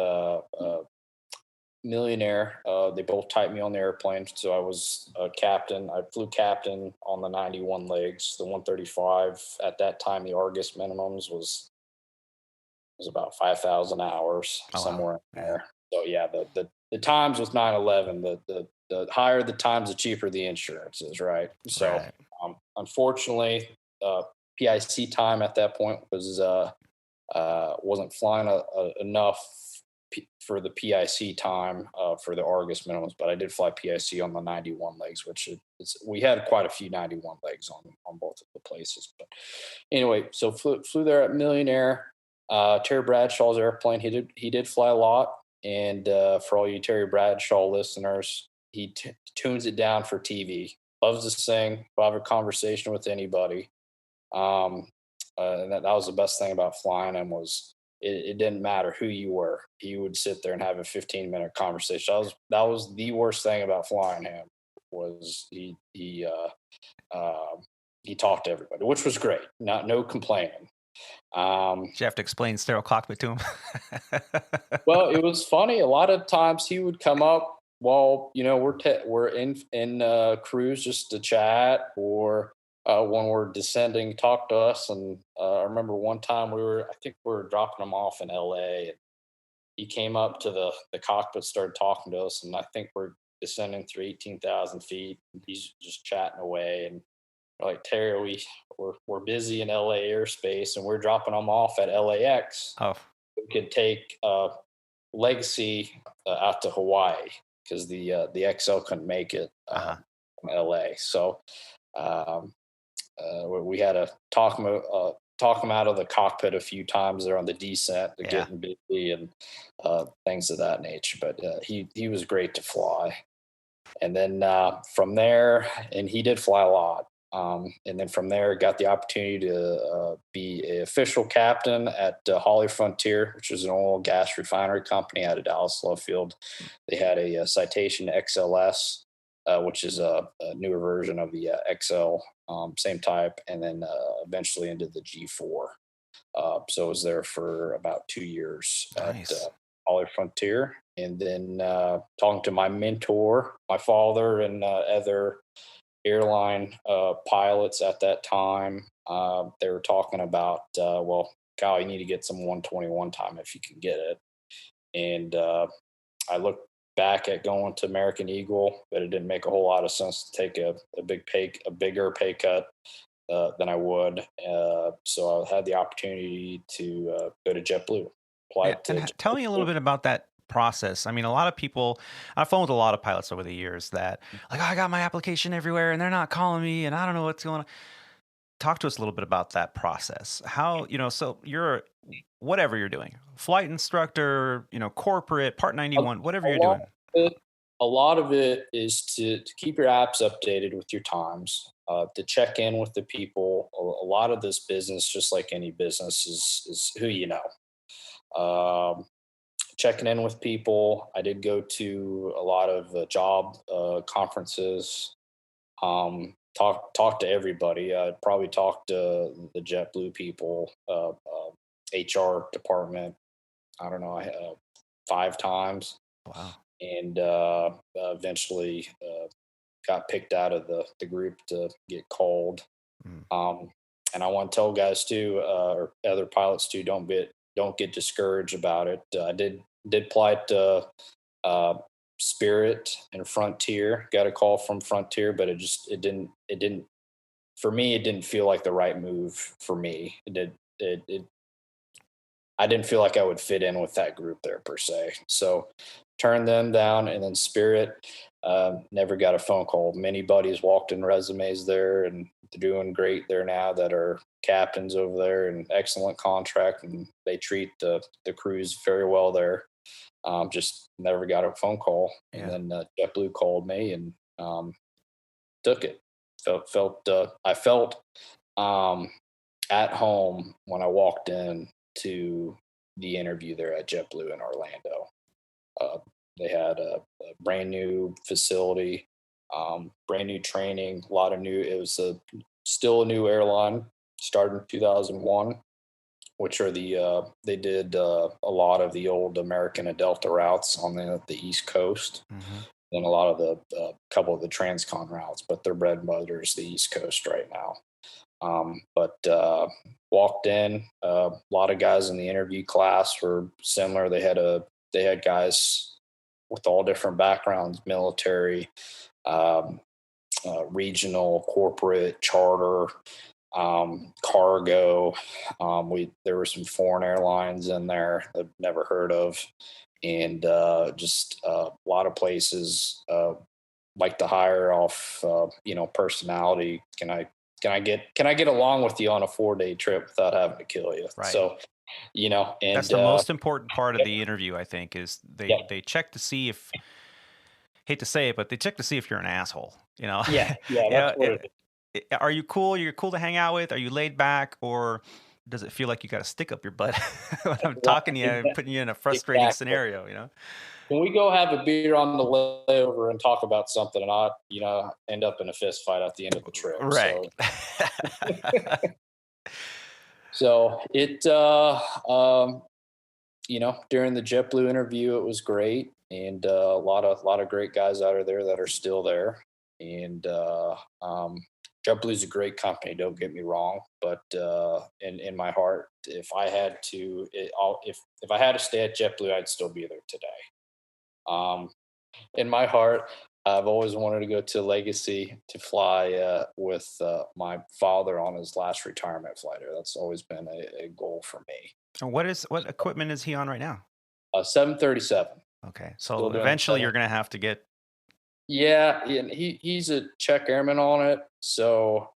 Millionaire, they both typed me on the airplane, so I was a captain. I flew captain on the 91 legs. The 135 at that time, the Argus minimums was about 5,000 hours, Oh, wow. somewhere in Yeah. there. So yeah, the times with 9/11, the higher the times, the cheaper the insurance is, right? So Right. unfortunately, PIC time at that point wasn't flying enough for the PIC time for the Argus minimums, but I did fly PIC on the 91 legs, which we had quite a few 91 legs on both of the places. But anyway, so flew there at Millionaire. Terry Bradshaw's airplane. He did fly a lot, and for all you Terry Bradshaw listeners, he tunes it down for TV. Loves to sing. Will have a conversation with anybody. And that was the best thing about flying him was it didn't matter who you were. He would sit there and have a 15-minute conversation. That was the worst thing about flying him was he talked to everybody, which was great. No complaining. Did you have to explain sterile cockpit to him? Well, it was funny. A lot of times he would come up while we're in cruise just to chat, or when we're descending, talk to us. And I remember one time I think we were dropping him off in LA, and he came up to the cockpit, started talking to us, and I think we're descending through 18,000 feet. And he's just chatting away, and we're like, Terry, we're busy in LA airspace, and we're dropping them off at LAX. Oh, We could take Legacy out to Hawaii because the XL couldn't make it from LA. So we had to talk him out of the cockpit a few times there on the descent to getting busy and things of that nature. But he was great to fly. And then from there, and he did fly a lot. And then from there, got the opportunity to be an official captain at Holly Frontier, which is an oil and gas refinery company out of Dallas Love Field. They had a Citation XLS, which is a newer version of the XL, same type, and then eventually into the G4. So I was there for about 2 years nice. At Holly Frontier. And then talking to my mentor, my father, and other airline pilots at that time, they were talking about, well, Kyle, you need to get some 121 time if you can get it. And I looked back at going to American Eagle, but it didn't make a whole lot of sense to take a bigger pay cut than I would. So I had the opportunity to go to JetBlue. Tell me a little bit about that process. I mean, a lot of people, I've phoned with a lot of pilots over the years that like, oh, I got my application everywhere and they're not calling me and I don't know what's going on. Talk to us a little bit about that process. How, so you're, whatever you're doing, flight instructor, corporate, Part 91, whatever you're doing. A lot of it is to keep your apps updated with your times, to check in with the people. A lot of this business, just like any business, is who you know. Checking in with people. I did go to a lot of job conferences. Talk to everybody. I'd probably talk to the JetBlue people, HR department. I don't know, 5 times. Wow. And eventually got picked out of the group to get called. And I want to tell guys too, or other pilots too, don't get discouraged about it. I did apply to Spirit and Frontier. Got a call from Frontier, but it didn't for me. It didn't feel like the right move for me. I didn't feel like I would fit in with that group there per se. So turned them down, and then Spirit, never got a phone call. Many buddies walked in resumes there, and they're doing great there now that are captains over there, and excellent contract, and they treat the crews very well there. Just never got a phone call. Yeah. And then JetBlue called me and took it. I felt at home when I walked in to the interview there at JetBlue in Orlando. Uh, they had a brand new facility, brand new training, a lot of new. It was still a new airline, started in 2001, which are they did a lot of the old American and Delta routes on the East Coast, and a lot of the couple of the transcon routes, but their bread and butter is the East Coast right now. But walked in, a lot of guys in the interview class were similar. They had guys with all different backgrounds: military, regional, corporate, charter, cargo. There were some foreign airlines in there I've never heard of, and just a lot of places like to hire off personality. Can I get along with you on a 4-day trip without having to kill you? Right. So, and that's the most important part of the interview, I think, is they check to see if, hate to say it, but they check to see if you're an asshole, Yeah. That's what it is. Are you cool? You're cool to hang out with? Are you laid back? Or does it feel like you got to stick up your butt when I'm talking to you and putting you in a frustrating scenario, Can we go have a beer on the layover and talk about something and not, end up in a fist fight at the end of the trip? Right. So it, during the JetBlue interview, it was great. And a lot of great guys out of there that are still there. And JetBlue's a great company, don't get me wrong. But in my heart, if I had to stay at JetBlue, I'd still be there today. In my heart, I've always wanted to go to Legacy to fly with my father on his last retirement flight. That's always been a goal for me. And what equipment is he on right now? 737. Okay, so eventually you're going to have to get. Yeah, and he's a check airman on it, so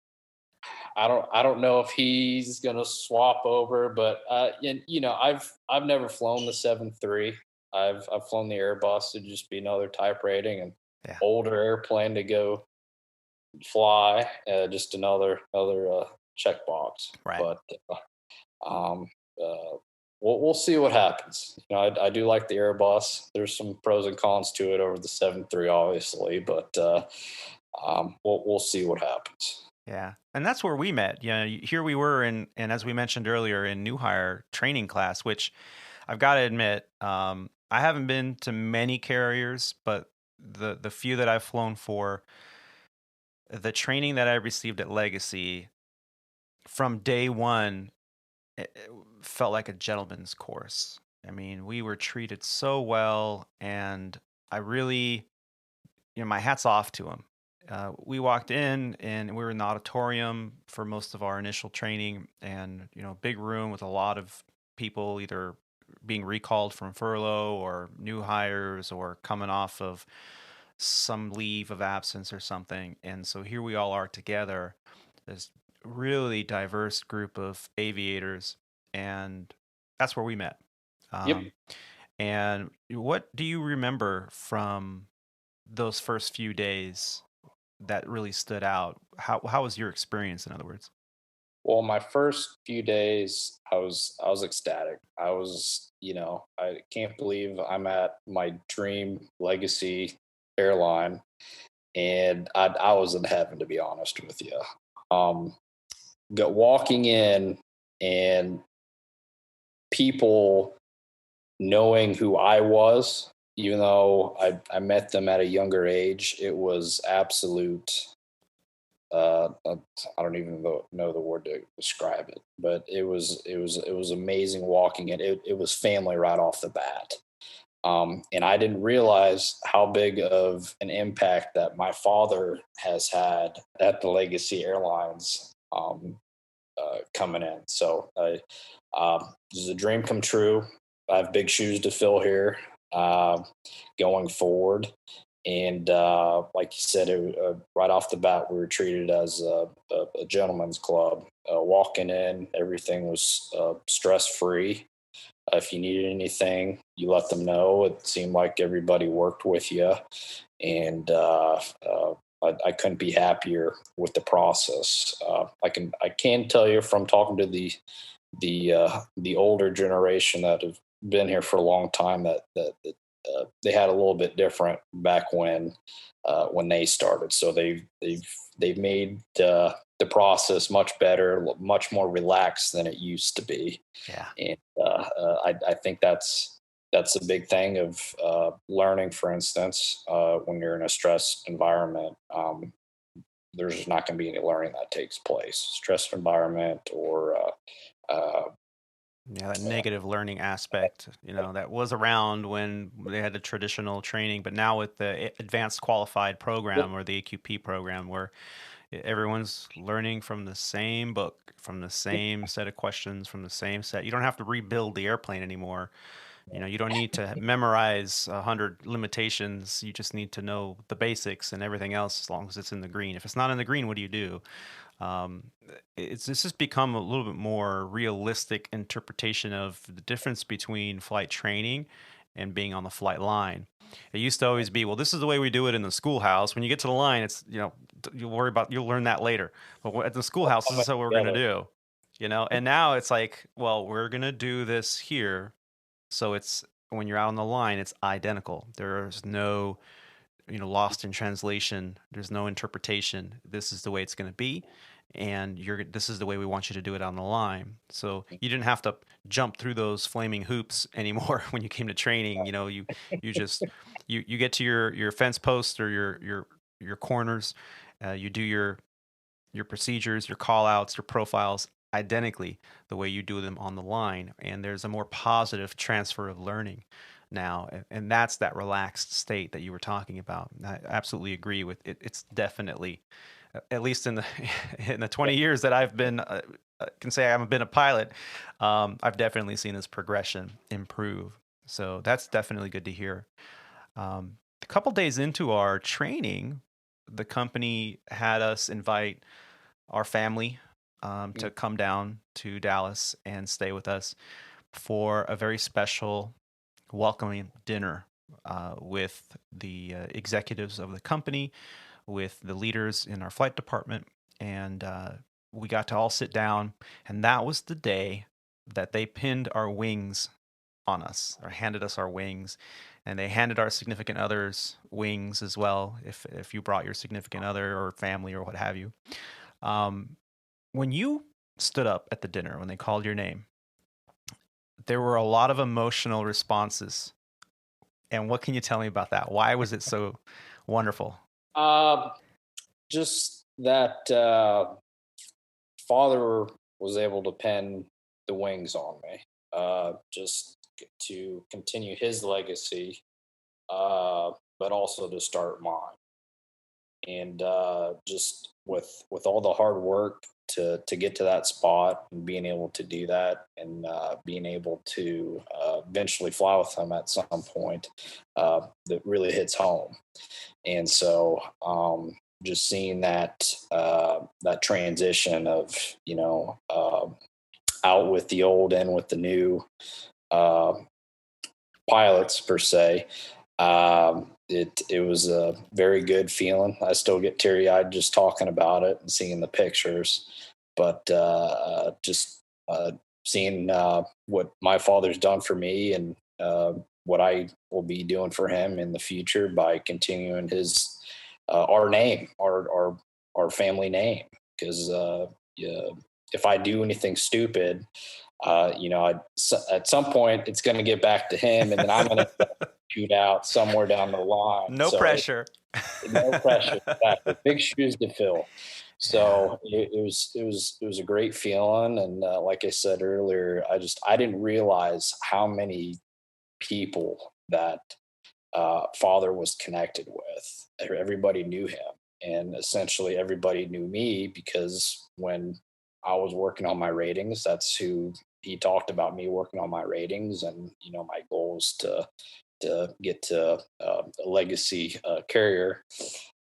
I don't know if he's going to swap over, but I've never flown the 737. I've flown the Airbus. It'd just be another type rating and older airplane to go fly. Just another checkbox. Right. But we'll see what happens. I do like the Airbus. There's some pros and cons to it over the 737, obviously, but we'll see what happens. Yeah, and that's where we met. Here we were and as we mentioned earlier, in new hire training class, which I've got to admit, I haven't been to many carriers, but the few that I've flown for, the training that I received at Legacy from day one, it felt like a gentleman's course. I mean, we were treated so well, and I really, my hat's off to them. We walked in and we were in the auditorium for most of our initial training, and big room with a lot of people either being recalled from furlough or new hires or coming off of some leave of absence or something. And so here we all are together, this really diverse group of aviators, and that's where we met. Yep. And what do you remember from those first few days that really stood out? How was your experience, in other words? Well, my first few days, I was ecstatic. I was, I can't believe I'm at my dream Legacy airline, and I was in heaven, to be honest with you. Walking in and people knowing who I was, even though I met them at a younger age, it was absolute. I don't even know the word to describe it, but it was amazing walking in. It was family right off the bat. And I didn't realize how big of an impact that my father has had at the Legacy Airlines coming in. So this is a dream come true. I have big shoes to fill here going forward. And like you said, right off the bat, we were treated as a gentleman's club. Walking in, everything was stress-free. If you needed anything, you let them know. It seemed like everybody worked with you, and I couldn't be happier with the process. I can tell you from talking to the older generation that have been here for a long time that they had a little bit different back when they started. So they've made the process much better, much more relaxed than it used to be. Yeah. And I think that's a big thing of learning. For instance, when you're in a stressed environment, there's not going to be any learning that takes place. Stressed environment or Yeah, that negative learning aspect, that was around when they had the traditional training, but now with the advanced qualified program or the AQP program, where everyone's learning from the same book, from the same set of questions, from the same set. You don't have to rebuild the airplane anymore. You don't need to memorize 100 limitations. You just need to know the basics, and everything else, as long as it's in the green. If it's not in the green, what do you do? Um, this has become a little bit more realistic interpretation of the difference between flight training and being on the flight line. It used to always be, well, this is the way we do it in the schoolhouse. When you get to the line, it's, you'll learn that later. But at the schoolhouse, this is what we're going to do, And now it's like, well, we're going to do this here. So it's, when you're out on the line, it's identical. There's no, lost in translation. There's no interpretation. This is the way it's going to be, and this is the way we want you to do it on the line. So you didn't have to jump through those flaming hoops anymore when you came to training. You just you get to your fence post or your corners. You do your procedures, your call outs, your profiles identically the way you do them on the line, and there's a more positive transfer of learning now, and that's that relaxed state that you were talking about. I absolutely agree with it. It's definitely, at least in the 20 years that I've been can say I haven't been a pilot, I've definitely seen this progression improve. So that's definitely good to hear. A couple days into our training, the company had us invite our family to come down to Dallas and stay with us for a very special welcoming dinner with the executives of the company, with the leaders in our flight department, and we got to all sit down. And that was the day that they pinned our wings on us, or handed us our wings, and they handed our significant others wings as well, if you brought your significant other or family or what have you. When you stood up at the dinner, when they called your name, there were a lot of emotional responses. And what can you tell me about that? Why was it so wonderful? Just that father was able to pin the wings on me, just to continue his legacy, but also to start mine. And just with all the hard work to get to that spot, and being able to do that, and being able to eventually fly with them at some point, that really hits home. And so just seeing that that transition of out with the old, in with the new uh, pilots per se. It was a very good feeling. I still get teary eyed just talking about it and seeing the pictures, but just seeing what my father's done for me, and what I will be doing for him in the future by continuing his our name, our family name. Because yeah, if I do anything stupid, at some point it's going to get back to him, and then I'm going to shoot out somewhere down the line. No pressure. No pressure. Exactly. Big shoes to fill. So it was a great feeling, and like I said earlier, I didn't realize how many people that father was connected with. Everybody knew him, and essentially everybody knew me, because when I was working on my ratings, that's who he talked about, me working on my ratings, and my goals to get to a legacy carrier.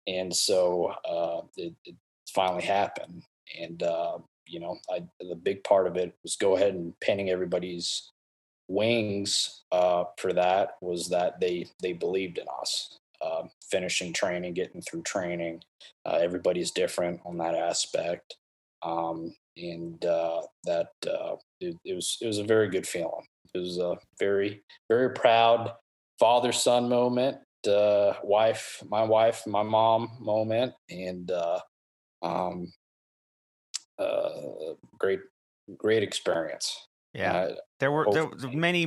And so it finally happened. And the big part of it was go ahead and pinning everybody's wings for that was that they believed in us. Finishing training, getting through training, everybody's different on that aspect, and it was a very good feeling. It was a very very proud father son moment, my mom moment, and um, great great experience. Yeah, Uh, there Hopefully, were many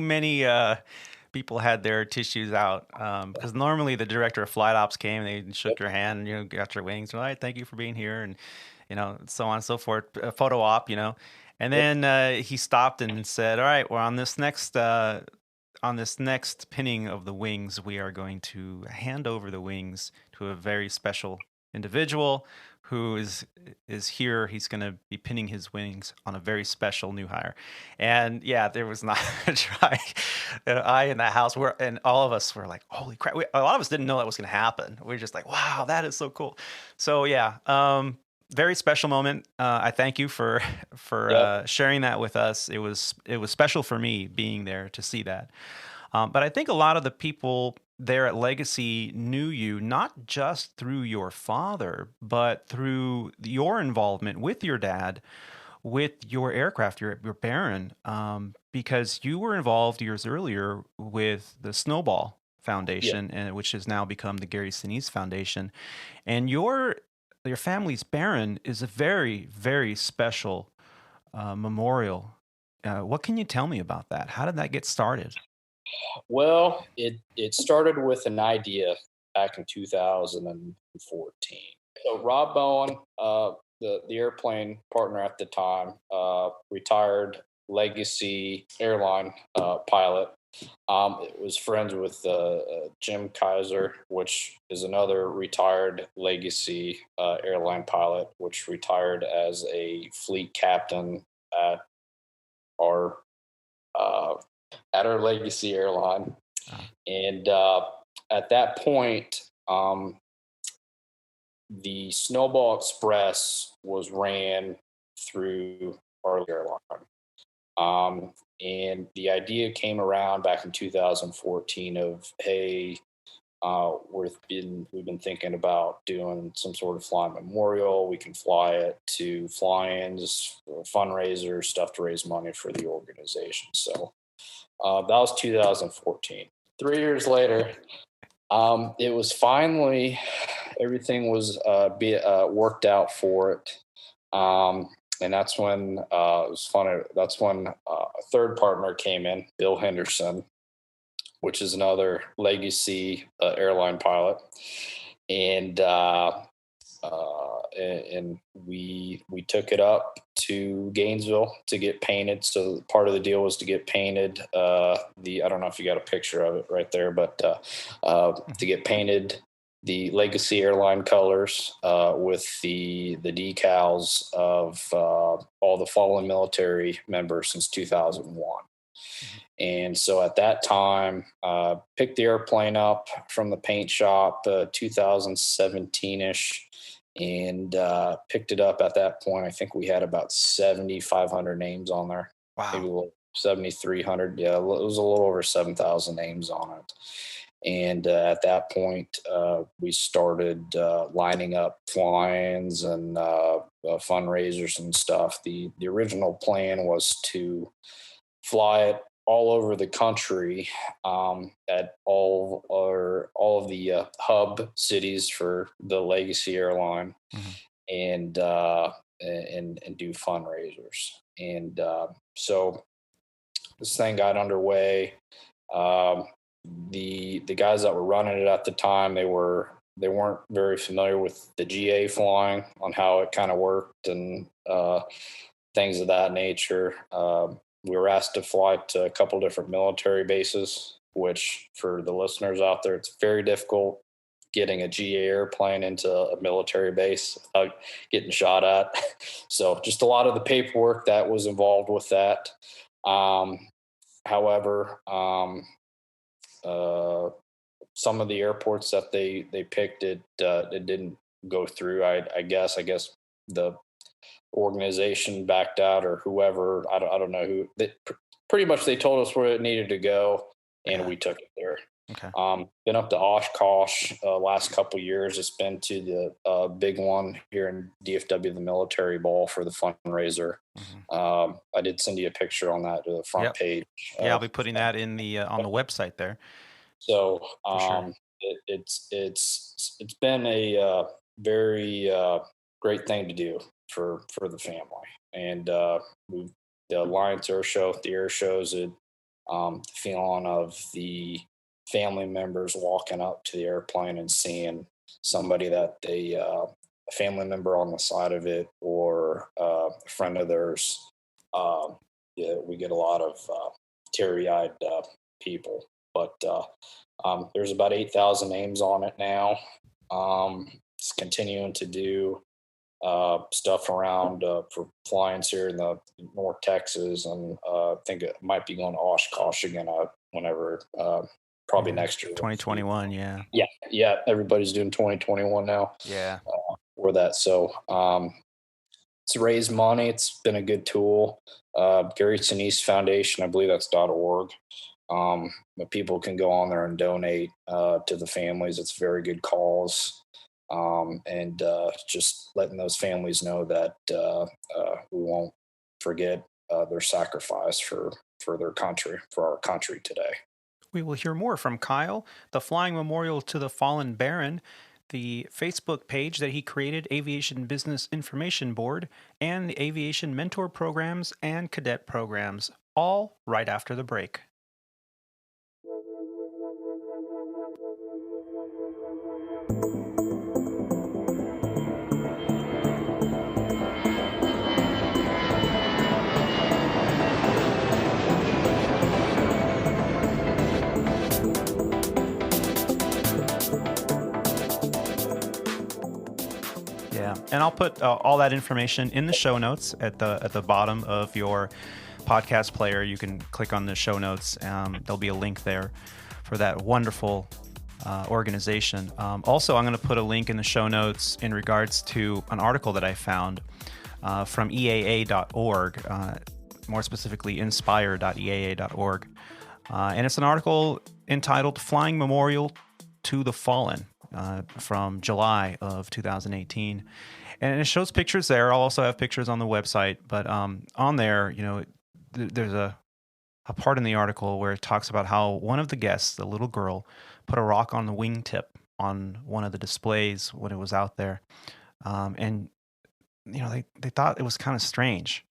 people had their tissues out because normally the director of flight ops came, they shook your hand, got your wings, all right, thank you for being here, and so on and so forth, photo op, and yep. then he stopped and said, all right, well on this next pinning of the wings, we are going to hand over the wings to a very special individual who is here. He's going to be pinning his wings on a very special new hire. And yeah, there was not a try. I in that house were, and all of us were like, holy crap. A lot of us didn't know that was going to happen. We were just like, wow, that is so cool. So yeah, very special moment. I thank you for Yep. sharing that with us. It was special for me being there to see that. But I think a lot of the people there at Legacy knew you not just through your father, but through your involvement with your dad, with your aircraft, your Baron, because you were involved years earlier with the Snowball Yeah. Foundation, and which has now become the Gary Sinise Foundation, and your family's Baron is a very very special memorial. What can you tell me about that? How did that get started? Well, it started with an idea back in 2014. So Rob Bowen, the airplane partner at the time, retired Legacy Airline pilot. It was friends with Jim Kaiser, which is another retired Legacy airline pilot, which retired as a fleet captain at our uh, Legacy airline. Uh, And at that point, the Snowball Express was ran through our airline. And the idea came around back in 2014 of, hey, we've been thinking about doing some sort of flying memorial. We can fly it to fly-ins, fundraisers, stuff to raise money for the organization. So that was 2014. 3 years later, it was finally everything was worked out for it, and that's when it was funny. That's when a third partner came in, Bill Henderson, which is another legacy airline pilot, and and we took it up to Gainesville to get painted. So part of the deal was to get painted. I don't know if you got a picture of it right there, but to get painted the Legacy Airline colors with the decals of all the fallen military members since 2001. And so at that time, picked the airplane up from the paint shop 2017-ish, and picked it up at that point. I think we had about 7,500 names on there, maybe wow. a little 7,300. Yeah, it was a little over 7,000 names on it. And at that point, we started lining up fly-ins and fundraisers and stuff. The original plan was to fly it all over the country at all of the hub cities for the Legacy Airline, Mhm. and and do fundraisers. And so this thing got underway. Um, the guys that were running it at the time, they weren't very familiar with the GA flying on how it kind of worked and things of that nature. We were asked to fly to a couple different military bases, which for the listeners out there, it's very difficult getting a GA airplane into a military base without getting shot at. So just a lot of the paperwork that was involved with that. However, uh, some of the airports that they picked, it didn't go through. I guess the organization backed out, or whoever. I don't know who. pretty much they told us where it needed to go, and Yeah. we took it there. Okay. Been up to Oshkosh last couple years. It's been to the big one here in DFW, the Military Ball for the fundraiser. I did send you a picture on that front Yep. page. Yeah, I'll be putting that in the on the website there. So sure. it's been a very great thing to do for the family, and the Alliance Air Show, the air shows, it the feeling of the family members walking up to the airplane and seeing somebody that they a family member on the side of it, or a friend of theirs. Yeah, we get a lot of teary-eyed people, but there's about 8,000 names on it now. It's continuing to do stuff around for flyings here in the North Texas, and I think it might be going to Oshkosh again whenever probably next year. 2021, yeah. Yeah. Everybody's doing 2021 now. Yeah. For that, so it's raised money. It's been a good tool. Gary Sinise Foundation, I believe that's .org. But people can go on there and donate to the families. It's a very good cause. And just letting those families know that we won't forget their sacrifice for their country, for our country today. We will hear more from Kyle, the Flying Memorial to the Fallen Baron, the Facebook page that he created, Aviation Business Information Board, and the Aviation Mentor Programs and Cadet Programs, all right after the break. Yeah, and I'll put all that information in the show notes at the bottom of your podcast player. You can click on the show notes. There'll be a link there for that wonderful organization. Also, I'm going to put a link in the show notes in regards to an article that I found from EAA.org, more specifically inspire.eaa.org. And it's an article entitled Flying Memorial to the Fallen from July of 2018. And it shows pictures there. I'll also have pictures on the website. But on there, there's a part in the article where it talks about how one of the guests, the little girl, put a rock on the wingtip on one of the displays when it was out there. And, they thought it was kind of strange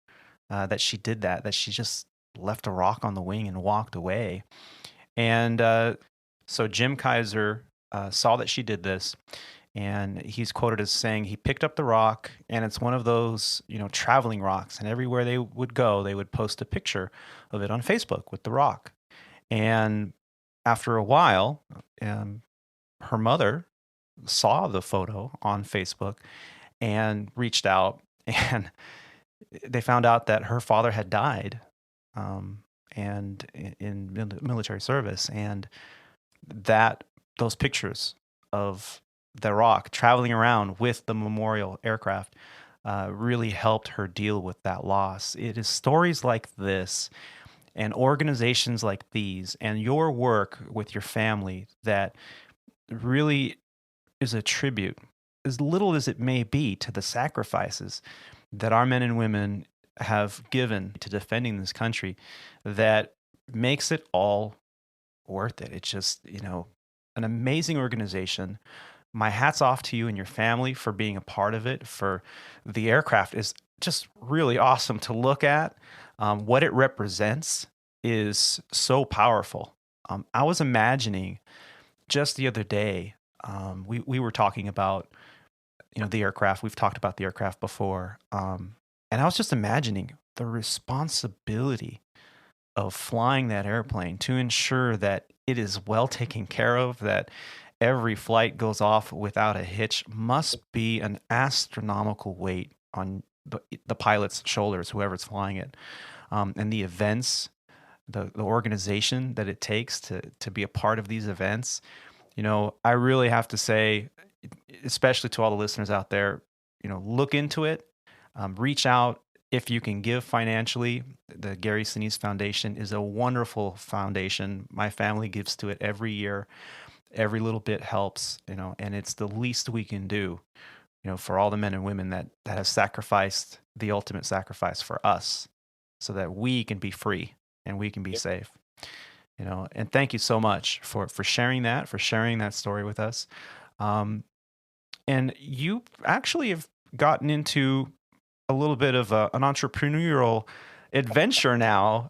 that she did that she just left a rock on the wing and walked away. And so Jim Kaiser saw that she did this, and he's quoted as saying he picked up the rock, and it's one of those, traveling rocks, and everywhere they would go, they would post a picture of it on Facebook with the rock. And after a while, her mother saw the photo on Facebook and reached out, and they found out that her father had died and in military service, and that those pictures of the rock traveling around with the memorial aircraft really helped her deal with that loss. It is stories like this and organizations like these and your work with your family that really is a tribute, as little as it may be, to the sacrifices that our men and women have given to defending this country, that makes it all worth it. It's just, an amazing organization. My hat's off to you and your family for being a part of it. For the aircraft is just really awesome to look at. What it represents is so powerful. I was imagining just the other day, we were talking about, the aircraft. We've talked about the aircraft before. And I was just imagining the responsibility of flying that airplane to ensure that it is well taken care of, that every flight goes off without a hitch, must be an astronomical weight on the pilot's shoulders, whoever's flying it. And the events, the organization that it takes to be a part of these events, I really have to say, especially to all the listeners out there, look into it, reach out. if you can give financially, the Gary Sinise Foundation is a wonderful foundation. My family gives to it every year. Every little bit helps, and it's the least we can do, for all the men and women that have sacrificed the ultimate sacrifice for us so that we can be free and we can be safe. And thank you so much for sharing that story with us. And you actually have gotten into a little bit of an entrepreneurial adventure now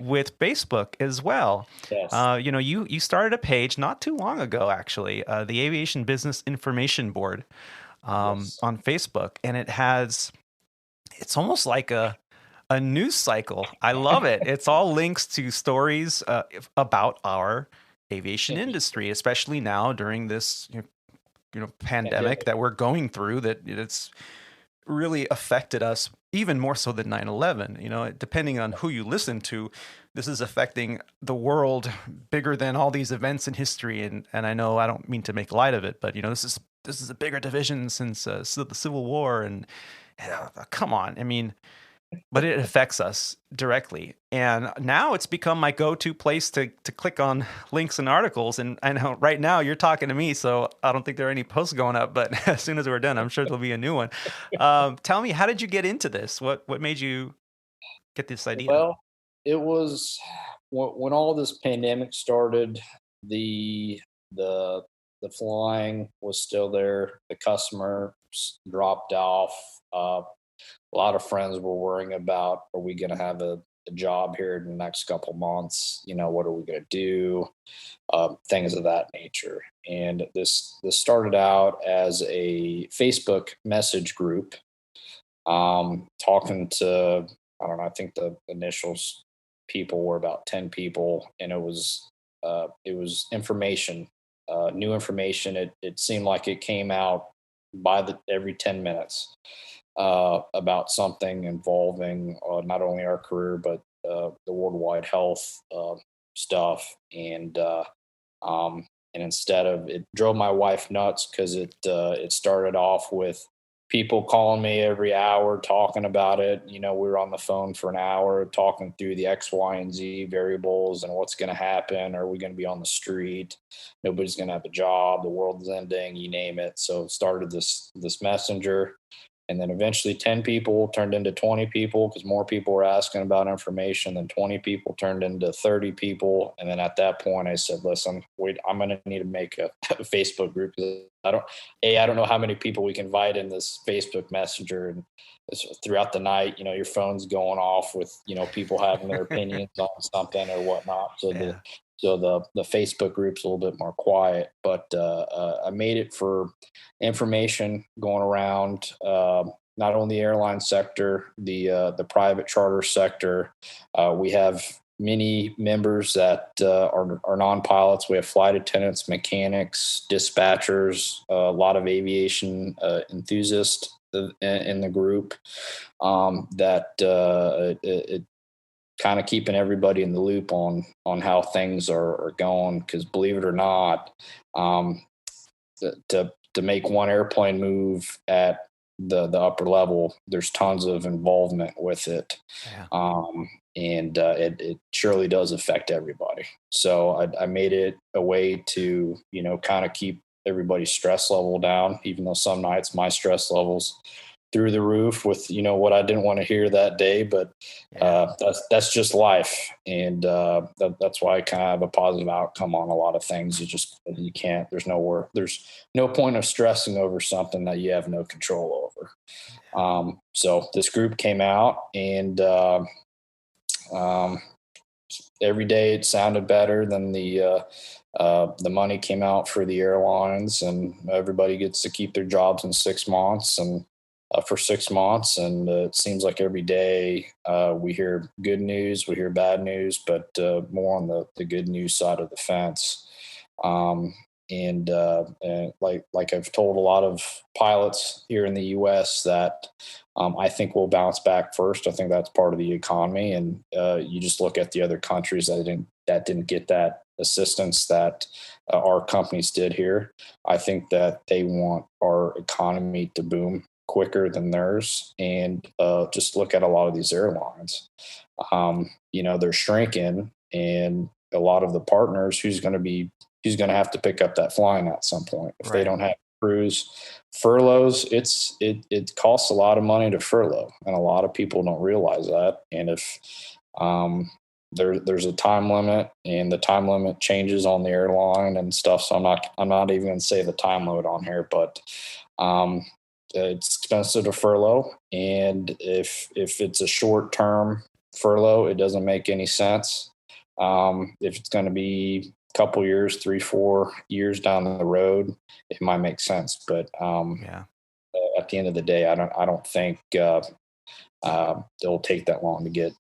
with Facebook as well. Yes. You started a page not too long ago, actually, the Aviation Business Information Board on Facebook, and it's almost like a news cycle. I love it. It's all links to stories about our aviation industry, especially now during this pandemic that we're going through, that it's really affected us even more so than 9/11. Depending on who you listen to, this is affecting the world bigger than all these events in history. And I know I don't mean to make light of it, but this is a bigger division since the Civil War. And come on, I mean, but it affects us directly. And now it's become my go-to place to click on links and articles. And I know right now you're talking to me, so I don't think there are any posts going up, but as soon as we're done, I'm sure there'll be a new one. Tell me, how did you get into this? What made you get this idea? Well, it was when all this pandemic started, the flying was still there. The customers dropped off. A lot of friends were worrying about, are we going to have a job here in the next couple months? What are we going to do? Things of that nature. And this started out as a Facebook message group, talking to, I don't know, I think the initials people were about 10 people, and it was information, new information. It seemed like it came out every 10 minutes. About something involving not only our career but the worldwide health stuff, and instead of, it drove my wife nuts because it started off with people calling me every hour talking about it. We were on the phone for an hour talking through the X, Y, and Z variables and what's going to happen. Are we going to be on the street? Nobody's going to have a job. The world's ending. You name it. So it started this messenger. And then eventually 10 people turned into 20 people because more people were asking about information. Then 20 people turned into 30 people. And then at that point I said, listen, wait, I'm going to need to make a Facebook group. I don't know how many people we can invite in this Facebook Messenger. And throughout the night, your phone's going off with, people having their opinions on something or whatnot. So the Facebook group's a little bit more quiet, but I made it for information going around, not only the airline sector, the private charter sector. We have many members that are non-pilots. We have flight attendants, mechanics, dispatchers, a lot of aviation enthusiasts in the group, it kind of keeping everybody in the loop on how things are going. Because believe it or not, to make one airplane move at the upper level, there's tons of involvement with it. And it surely does affect everybody. So I made it a way to, kind of keep everybody's stress level down, even though some nights my stress levels through the roof with, what I didn't want to hear that day, but that's just life. And that's why I kind of have a positive outcome on a lot of things. You can't, there's no point of stressing over something that you have no control over. So this group came out, and every day it sounded better. Than the money came out for the airlines, and everybody gets to keep their jobs in 6 months, and for 6 months. And it seems like every day we hear good news, we hear bad news, but more on the good news side of the fence. And like I've told a lot of pilots here in the U.S. that I think we'll bounce back first. I think that's part of the economy, and you just look at the other countries that didn't get that assistance that our companies did here. I think that they want our economy to boom quicker than theirs. And just look at a lot of these airlines. They're shrinking, and a lot of the partners, who's going to have to pick up that flying at some point if they don't have crews. Furloughs, it costs a lot of money to furlough, and a lot of people don't realize that. And if there's a time limit, and the time limit changes on the airline and stuff, so I'm not even going to say the time limit on here, but it's expensive to furlough. And if it's a short term furlough, it doesn't make any sense. If it's going to be a couple years, 3-4 years down the road, it might make sense. But at the end of the day, I don't think it'll take that long to get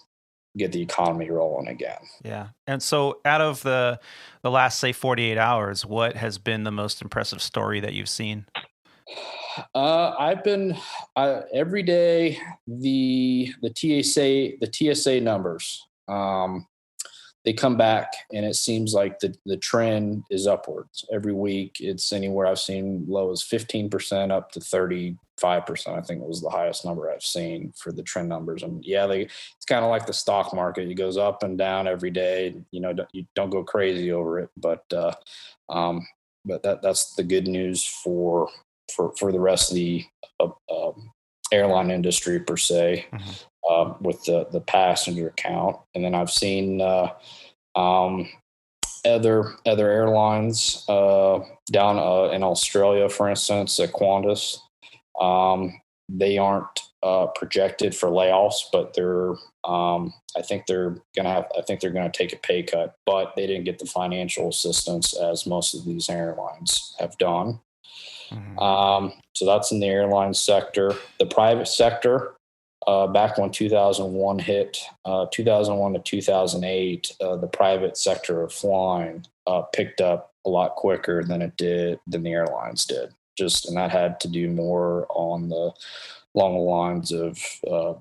the economy rolling again. Yeah. And so out of the last, say, 48 hours, what has been the most impressive story that you've seen? Every day, the TSA numbers, they come back, and it seems like the trend is upwards. Every week, it's anywhere I've seen low as 15% up to 35%. I think it was the highest number I've seen for the trend numbers. And it's kind of like the stock market. It goes up and down every day. You don't go crazy over it, but that's the good news for the rest of the airline industry per se. With the passenger count. And then I've seen other airlines down in Australia, for instance, at Qantas. They aren't projected for layoffs, but I think they're gonna take a pay cut, but they didn't get the financial assistance as most of these airlines have done. So that's in the airline sector. The private sector, back when 2001 hit, 2001 to 2008, the private sector of flying picked up a lot quicker than the airlines did. And that had to do more along the lines of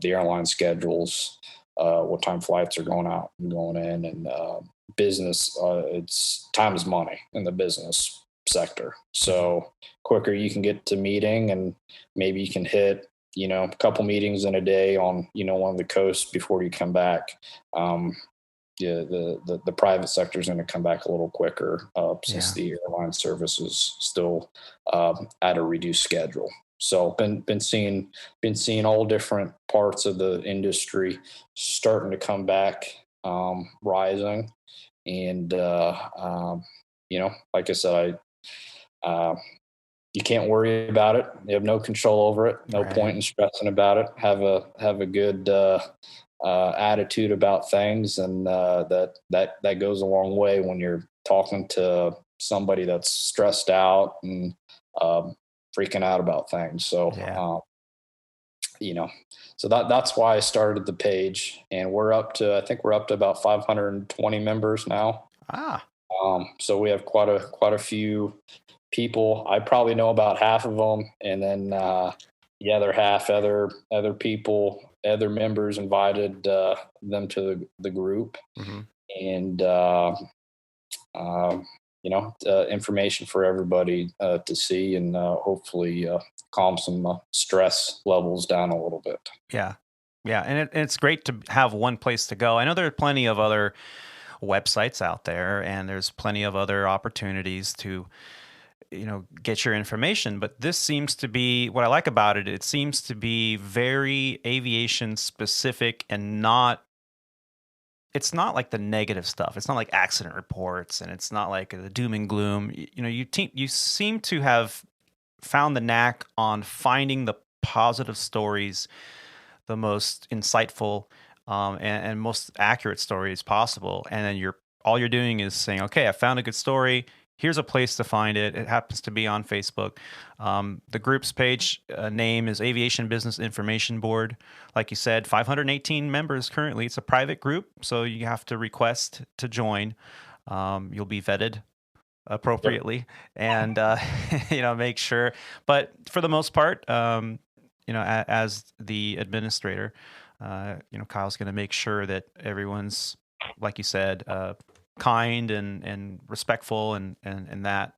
the airline schedules, what time flights are going out and going in, and business. It's time is money in the business sector. So quicker you can get to meeting, and maybe you can hit a couple meetings in a day on one of the coasts before you come back. The private sector is going to come back a little quicker since the airline service is still at a reduced schedule. So been seeing all different parts of the industry starting to come back, rising, and like I said, you can't worry about it. You have no control over it. No point in stressing about it. Have a good attitude about things, and that goes a long way when you're talking to somebody that's stressed out and freaking out about things. So so that's why I started the page, and I think we're up to about 520 members now. So we have quite a few people. I probably know about half of them, and then the other half, other people, other members invited them to the group, and information for everybody to see, and hopefully calm some stress levels down a little bit. Yeah, and it's great to have one place to go. I know there are plenty of other websites out there, and there's plenty of other opportunities to get your information, but this seems to be what I like about it. It seems to be very aviation specific, and it's not like the negative stuff. It's not like accident reports, and it's not like the doom and gloom. You seem to have found the knack on finding the positive stories, the most insightful and most accurate stories possible. And then all you're doing is saying, okay, I found a good story. Here's a place to find it. It happens to be on Facebook. The group's page name is Aviation Business Information Board. Like you said, 518 members currently. It's a private group, so you have to request to join. You'll be vetted appropriately, and make sure. But for the most part, as the administrator, Kyle's going to make sure that everyone's, like you said, kind and respectful, and that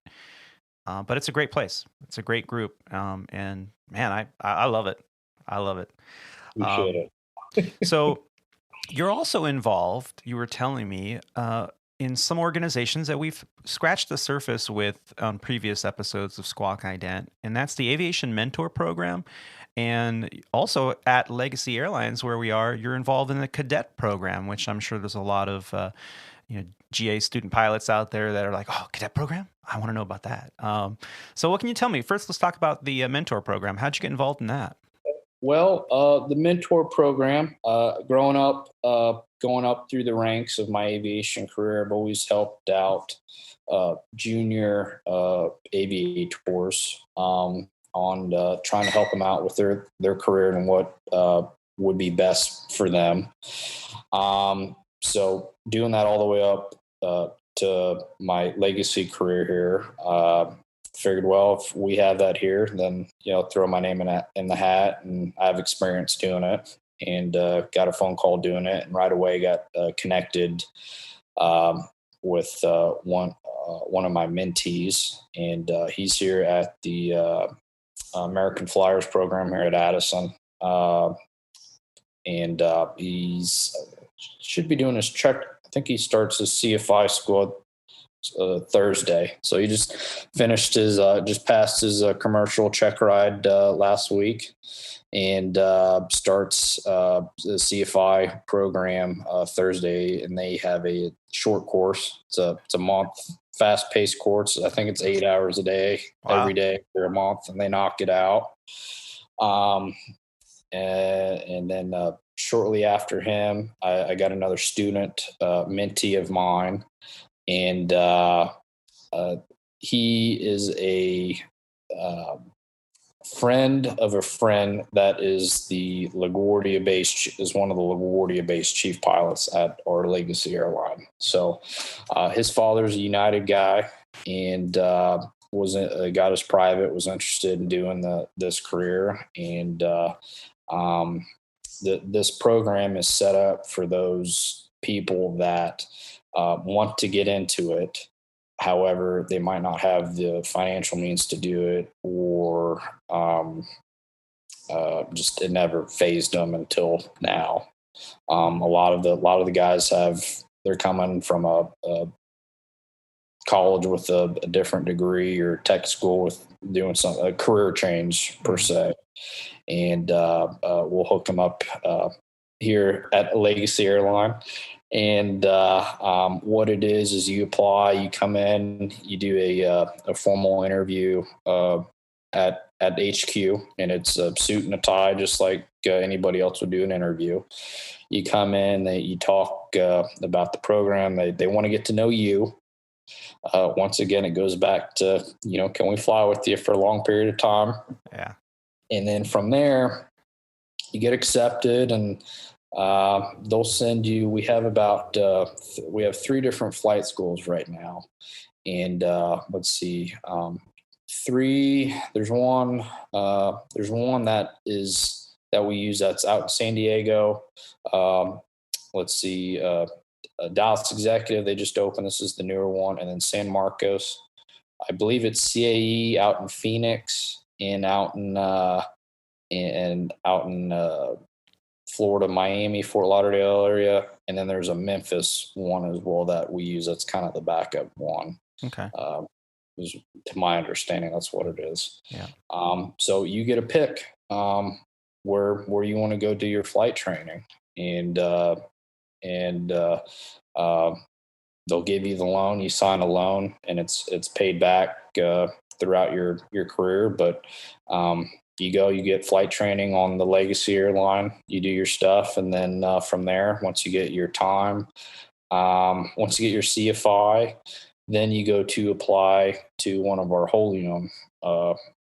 but it's a great place. It's a great group, and man, I love it. I love it. Appreciate it. So you're also involved, you were telling me, in some organizations that we've scratched the surface with on previous episodes of Squawk Ident, and that's the Aviation Mentor Program. And also at Legacy Airlines, where we are, you're involved in the Cadet Program, which I'm sure there's a lot of GA student pilots out there that are like, oh, Cadet Program? I want to know about that. So what can you tell me? First, let's talk about the Mentor Program. How'd you get involved in that? Well, the mentor program, growing up, going up through the ranks of my aviation career, I've always helped out junior aviators on trying to help them out with their career and what would be best for them. So doing that all the way up to my legacy career here, figured, well, if we have that here, then throw my name in the hat, and I have experience doing it, and got a phone call doing it, and right away got connected with one of my mentees, and he's here at the American Flyers program here at Addison, and he's should be doing his check. I think he starts his CFI school Thursday. So he just finished his, just passed his commercial check ride last week, and starts the CFI program Thursday. And they have a short course. It's a month, fast-paced course. I think it's 8 hours a day, every day for a month, and they knock it out. And then shortly after him, I got another student, mentee of mine. And he is a friend of a friend that is the LaGuardia-based, is one of the LaGuardia-based chief pilots at our Legacy Airline. So his father's a United guy, and got his private, was interested in doing this career, and this program is set up for those people that want to get into it. However, they might not have the financial means to do it, or just it never phased them until now. A lot of the guys they're coming from a college with a different degree, or tech school with doing a career change per se, and we'll hook them up here at Legacy Airline. And what it is you apply, you come in, you do a formal interview at HQ, and it's a suit and a tie, just like anybody else would do an interview. You come in, you talk about the program. They want to get to know you. Once again, it goes back to, can we fly with you for a long period of time? Yeah. And then from there, you get accepted, and they'll send you. We have we have 3 different flight schools right now, and let's see, 3. There's one that we use that's out in San Diego. Let's see, Dallas Executive, they just opened. This is the newer one, and then San Marcos. I believe it's CAE out in Phoenix, and out in Florida, Miami, Fort Lauderdale area, and then there's a Memphis one as well that we use. That's kind of the backup one. Okay. To my understanding, that's what it is. Yeah. So you get a pick where you want to go do your flight training, and they'll give you the loan. You sign a loan, and it's paid back throughout your career, but you go, you get flight training on the Legacy Airline, you do your stuff, and then from there, once you get your time, once you get your CFI, then you go to apply to one of our wholly owned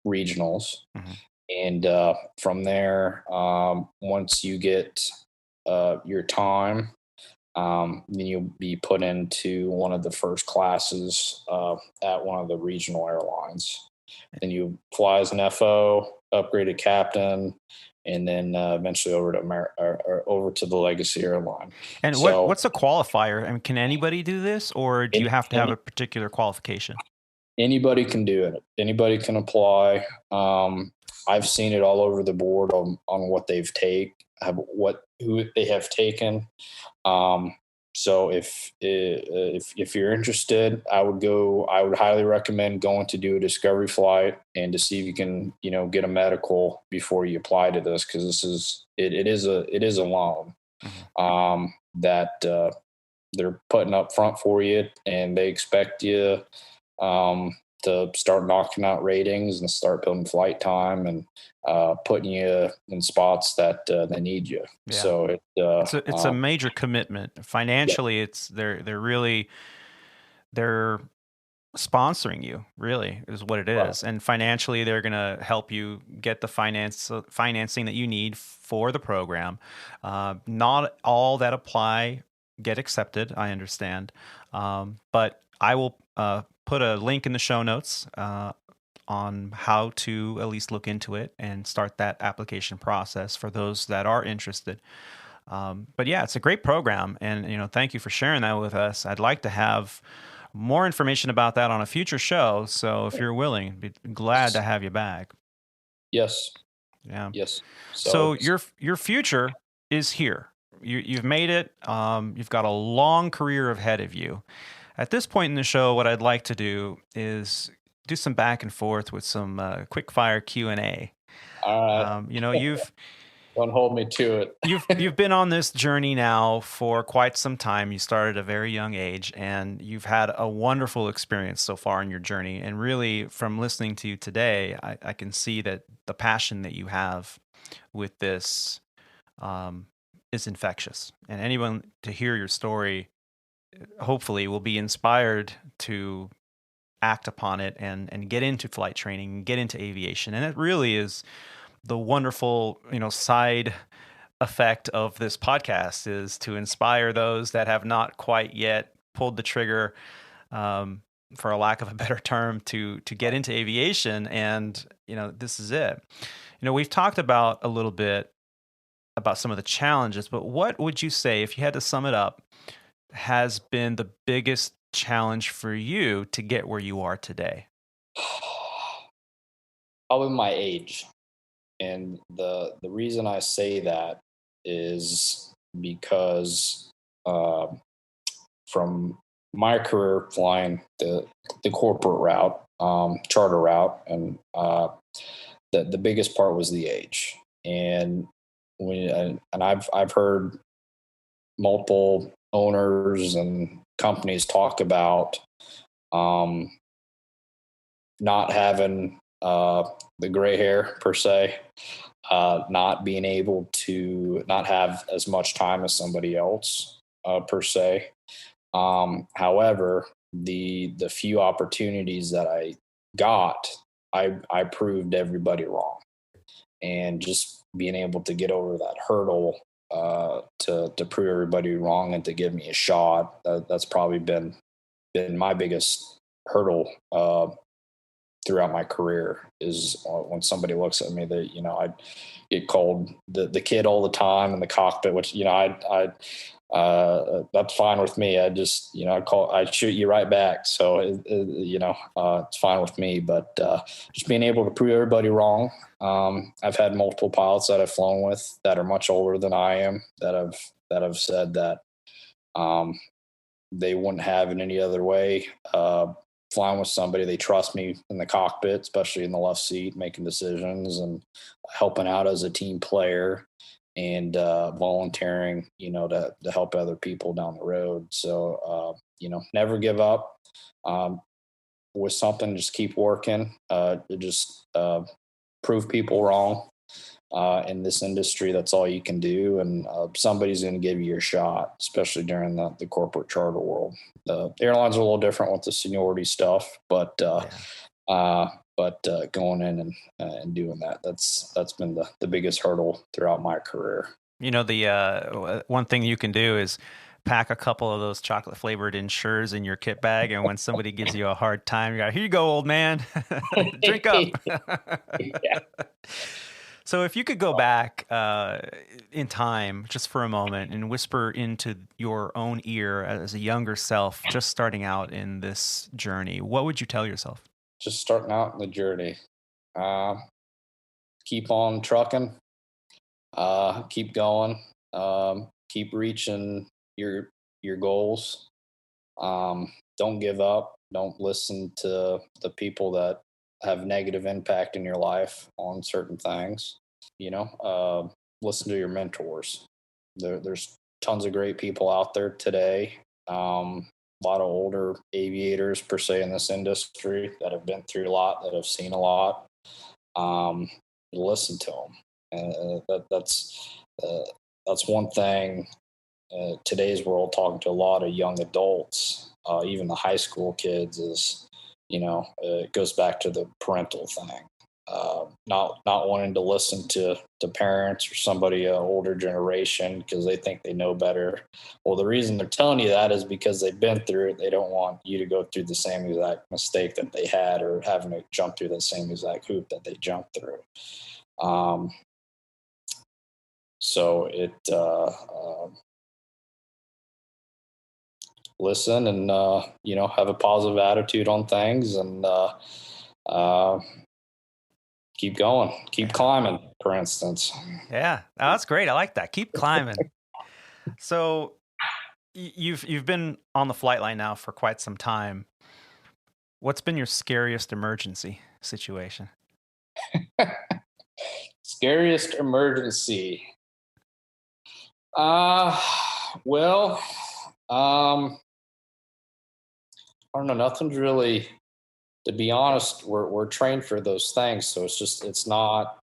regionals. Mm-hmm. And from there, once you get your time, then you'll be put into one of the first classes at one of the regional airlines. Then you fly as an FO, upgraded captain, and then eventually over to the Legacy Airline. And what's a qualifier? I mean, can anybody do this, or do you have to have a particular qualification? Anybody can do it. Anybody can apply. I've seen it all over the board on what they've who they have taken. So if you're interested, I would highly recommend going to do a discovery flight and to see if you can, get a medical before you apply to this. Cause it is a loan, that, they're putting up front for you, and they expect you, to start knocking out ratings and start building flight time and putting you in spots that they need you. Yeah. So it's a major commitment financially. Yeah. They're sponsoring you, really, is what it is. Right. And financially, they're going to help you get the financing that you need for the program. Not all that apply get accepted, I understand. But I will put a link in the show notes on how to at least look into it and start that application process for those that are interested. But yeah, it's a great program, and thank you for sharing that with us. I'd like to have more information about that on a future show. So if you're willing, I'd be glad to have you back. Yes. Yeah. Yes. So your future is here. You've made it. You've got a long career ahead of you. At this point in the show, what I'd like to do is do some back and forth with some quick fire Q&A. You've don't hold me to it. You've been on this journey now for quite some time. You started at a very young age, and you've had a wonderful experience so far in your journey. And really, from listening to you today, I can see that the passion that you have with this is infectious. And anyone to hear your story, hopefully, will be inspired to act upon it and get into flight training, get into aviation. And it really is the wonderful, side effect of this podcast, is to inspire those that have not quite yet pulled the trigger, for a lack of a better term, to get into aviation. And, this is it. We've talked about a little bit about some of the challenges, but what would you say, if you had to sum it up, has been the biggest challenge for you to get where you are today? Probably my age. And the reason I say that is because from my career flying the corporate route, charter route, and the biggest part was the age. And I've heard multiple owners and companies talk about not having the gray hair per se, not being able to not have as much time as somebody else per se. However, the few opportunities that I got, I proved everybody wrong, and just being able to get over that hurdle to prove everybody wrong and to give me a shot, that's probably been my biggest hurdle throughout my career, is when somebody looks at me that, I get called the kid all the time in the cockpit, which, that's fine with me. I just, I shoot you right back. So, it's fine with me, but just being able to prove everybody wrong. I've had multiple pilots that I've flown with that are much older than I am, that have said that they wouldn't have it any other way. Flying with somebody, they trust me in the cockpit, especially in the left seat, making decisions and helping out as a team player, and volunteering, to help other people down the road. So, never give up with something. Just keep working. Just prove people wrong. In this industry, that's all you can do, and somebody's going to give you your shot, especially during the corporate charter world. The airlines are a little different with the seniority stuff, but going in and doing that's been the biggest hurdle throughout my career. The one thing you can do is pack a couple of those chocolate flavored Ensures in your kit bag, and when somebody gives you a hard time, you go, "Here you go, old man, drink up." Yeah. So if you could go back in time just for a moment and whisper into your own ear as a younger self, just starting out in this journey, what would you tell yourself? Just starting out in the journey. Uh, keep on trucking. Keep going. Keep reaching your goals. Don't give up. Don't listen to the people that have negative impact in your life on certain things. Listen to your mentors. There's tons of great people out there today. A lot of older aviators, per se, in this industry that have been through a lot, that have seen a lot. Listen to them. That's one thing. Today's world, talking to a lot of young adults, even the high school kids, is it goes back to the parental thing. Not wanting to listen to parents or somebody older generation because they think they know better. Well, the reason they're telling you that is because they've been through it. They don't want you to go through the same exact mistake that they had, or having to jump through the same exact hoop that they jumped through. So it listen and have a positive attitude on things, and keep going, keep climbing, for instance. Yeah, that's great. I like that. Keep climbing. So you've been on the flight line now for quite some time. What's been your scariest emergency situation? Scariest emergency. Well, I don't know. Nothing's really, to be honest, we're trained for those things. So it's not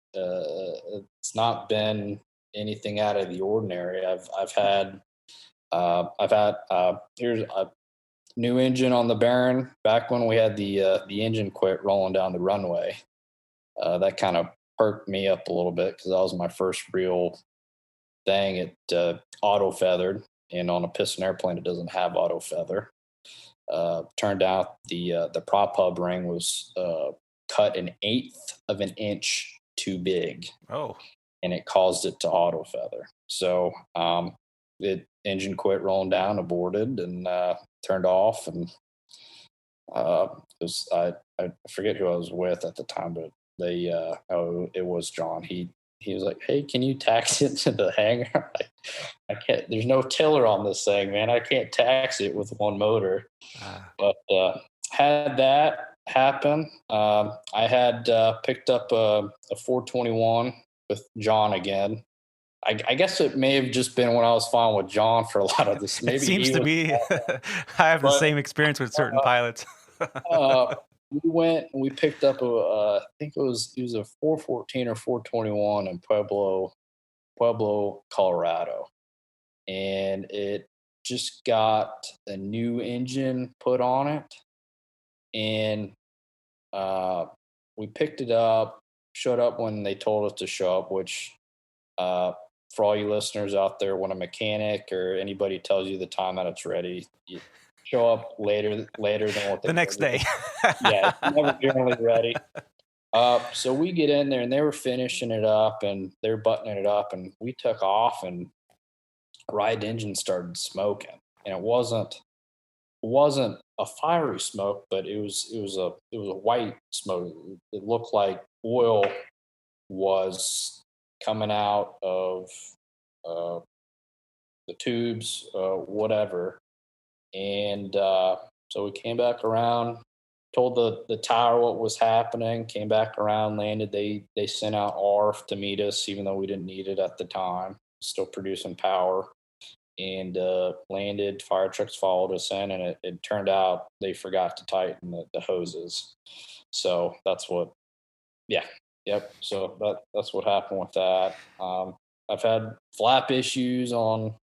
been anything out of the ordinary. I've had here's a new engine on the Baron back when we had the engine quit rolling down the runway. That kind of perked me up a little bit because that was my first real thing. It auto feathered, and on a piston airplane, it doesn't have auto feather. Turned out the prop hub ring was cut 1/8 of an inch too big. Oh, and it caused it to auto feather. So it engine quit rolling down, aborted, and turned off. And I forget who I was with at the time, but it was John. He was like, "Hey, can you taxi it to the hangar?" I can't. There's no tiller on this thing, man. I can't taxi it with one motor. But had that happen. I had picked up a 421 with John again. I guess it may have just been when I was flying with John for a lot of this. Maybe it seems to be. I have the same experience with certain pilots. We went and we picked up I think it was a 414 or 421 in Pueblo, Colorado, and it just got a new engine put on it, and we picked it up, showed up when they told us to show up, which for all you listeners out there, when a mechanic or anybody tells you the time that it's ready, you show up later than what they the next day. Yeah, it's never generally ready. So we get in there and they were finishing it up and they're buttoning it up, and we took off, and right engine started smoking, and it wasn't a fiery smoke, but it was a white smoke. It looked like oil was coming out of the tubes, whatever. And so we came back around, told the tower what was happening, came back around, landed. They sent out ARF to meet us, even though we didn't need it at the time, still producing power. And landed, fire trucks followed us in, and it turned out they forgot to tighten the hoses. So that's what, yep. So that's what happened with that. I've had flap issues on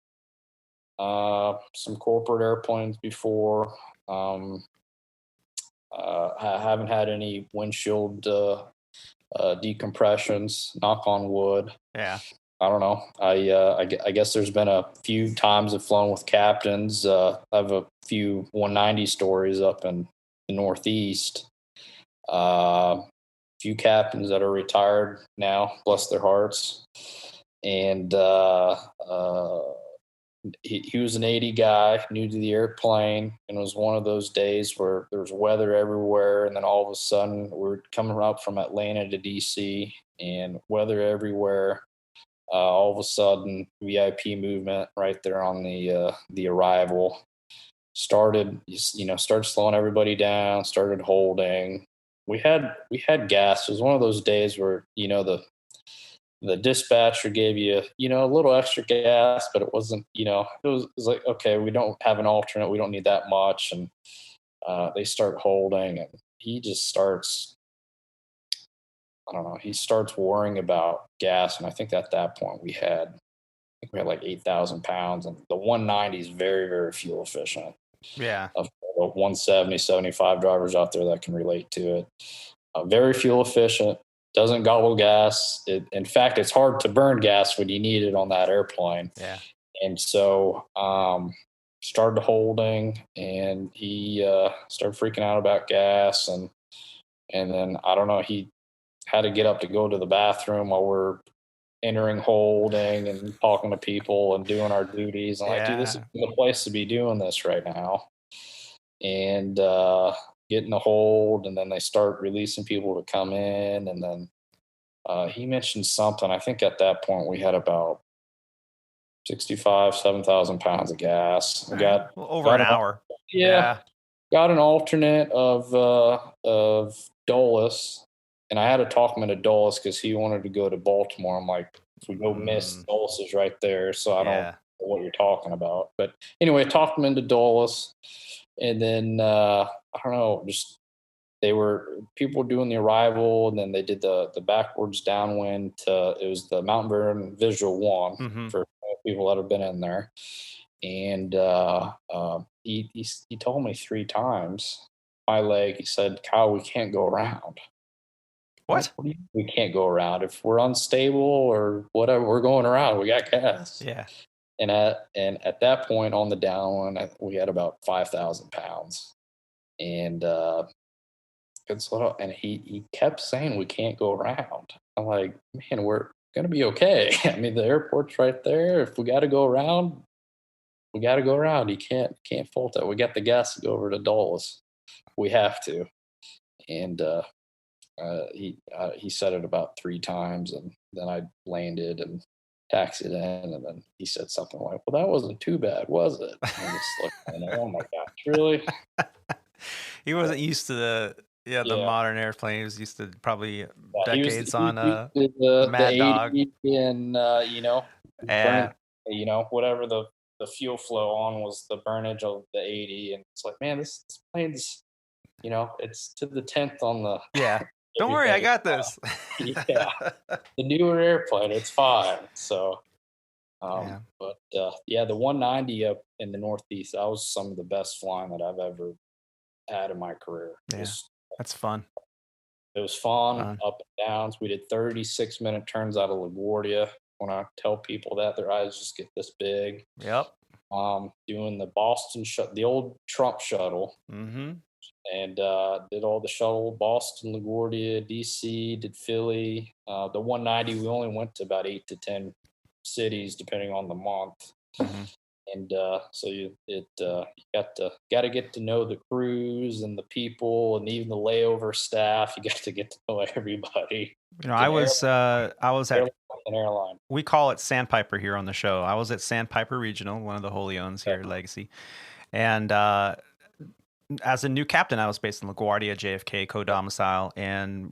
some corporate airplanes before. I haven't had any windshield decompressions, knock on wood. Yeah. I don't know. I guess there's been a few times I've flown with captains. I have a few 190 stories up in the Northeast. few captains that are retired now, bless their hearts. And he was an 80 guy, new to the airplane, and it was one of those days where there was weather everywhere, and then all of a sudden we're coming up from Atlanta to DC, and weather everywhere. All of a sudden, VIP movement right there on the arrival started slowing everybody down, started holding. We had gas. It was one of those days where the dispatcher gave you a little extra gas, but it wasn't it was like, okay, we don't have an alternate, we don't need that much. And they start holding, and he just starts, I don't know, he starts worrying about gas. And I think at that point we had like 8,000 pounds, and the 190 is very, very fuel efficient. Yeah. Of 170, 75 drivers out there that can relate to it. Very fuel efficient, doesn't gobble gas. In fact, it's hard to burn gas when you need it on that airplane. Yeah. And so started holding, and he started freaking out about gas. And then, I don't know, he had to get up to go to the bathroom while we're entering holding and talking to people and doing our duties. And like, dude, this is the place to be doing this right now. And getting a hold, and then they start releasing people to come in. And then he mentioned something. I think at that point we had about 7,000 pounds of gas. We got over an hour. Yeah. Got an alternate of Dulles, and I had to talk him into Dulles because he wanted to go to Baltimore. I'm like, if we go miss, Dulles is right there, so I don't know what you're talking about. But anyway, talked him into Dulles, and then I don't know, just people were doing the arrival, and then they did the backwards downwind it was the Mount Vernon Visual 1 for people that have been in there. And he told me 3 times, my leg, he said, Kyle, we can't go around. What? We can't go around. If we're unstable or whatever, we're going around. We got gas. Yeah. And at that point on the downwind, we had about 5,000 pounds. And he kept saying we can't go around. I'm like, man, we're gonna be okay. I mean, the airport's right there. If we got to go around, we got to go around. You can't fault that. We got the gas to go over to Dulles. We have to. And he said it about 3 times, and then I landed and taxied in, and then he said something like, "Well, that wasn't too bad, was it?" And I'm just like, oh my gosh, really? He wasn't used to the modern airplane. He was used to probably decades on the Mad Dog, and burning, whatever the fuel flow on was the burnage of the 80, and it's like, man, this plane's it's to the 10th on the don't worry, I got this. The newer airplane, it's fine. So but the 190 up in the Northeast, that was some of the best flying that I've ever had in my career. That's fun. It was fun. Up and downs. We did 36-minute turns out of LaGuardia. When I tell people that, their eyes just get this big. Yep. Doing the Boston the old Trump shuttle. And did all the shuttle, Boston, LaGuardia, DC, did Philly. The 190, we only went to about 8 to 10 cities depending on the month. And so you got to get to know the crews and the people and even the layover staff. You got to get to know everybody. I was at an airline. We call it Sandpiper here on the show. I was at Sandpiper Regional, one of the wholly owns here at Legacy, and as a new captain, I was based in LaGuardia, JFK, co-domicile, and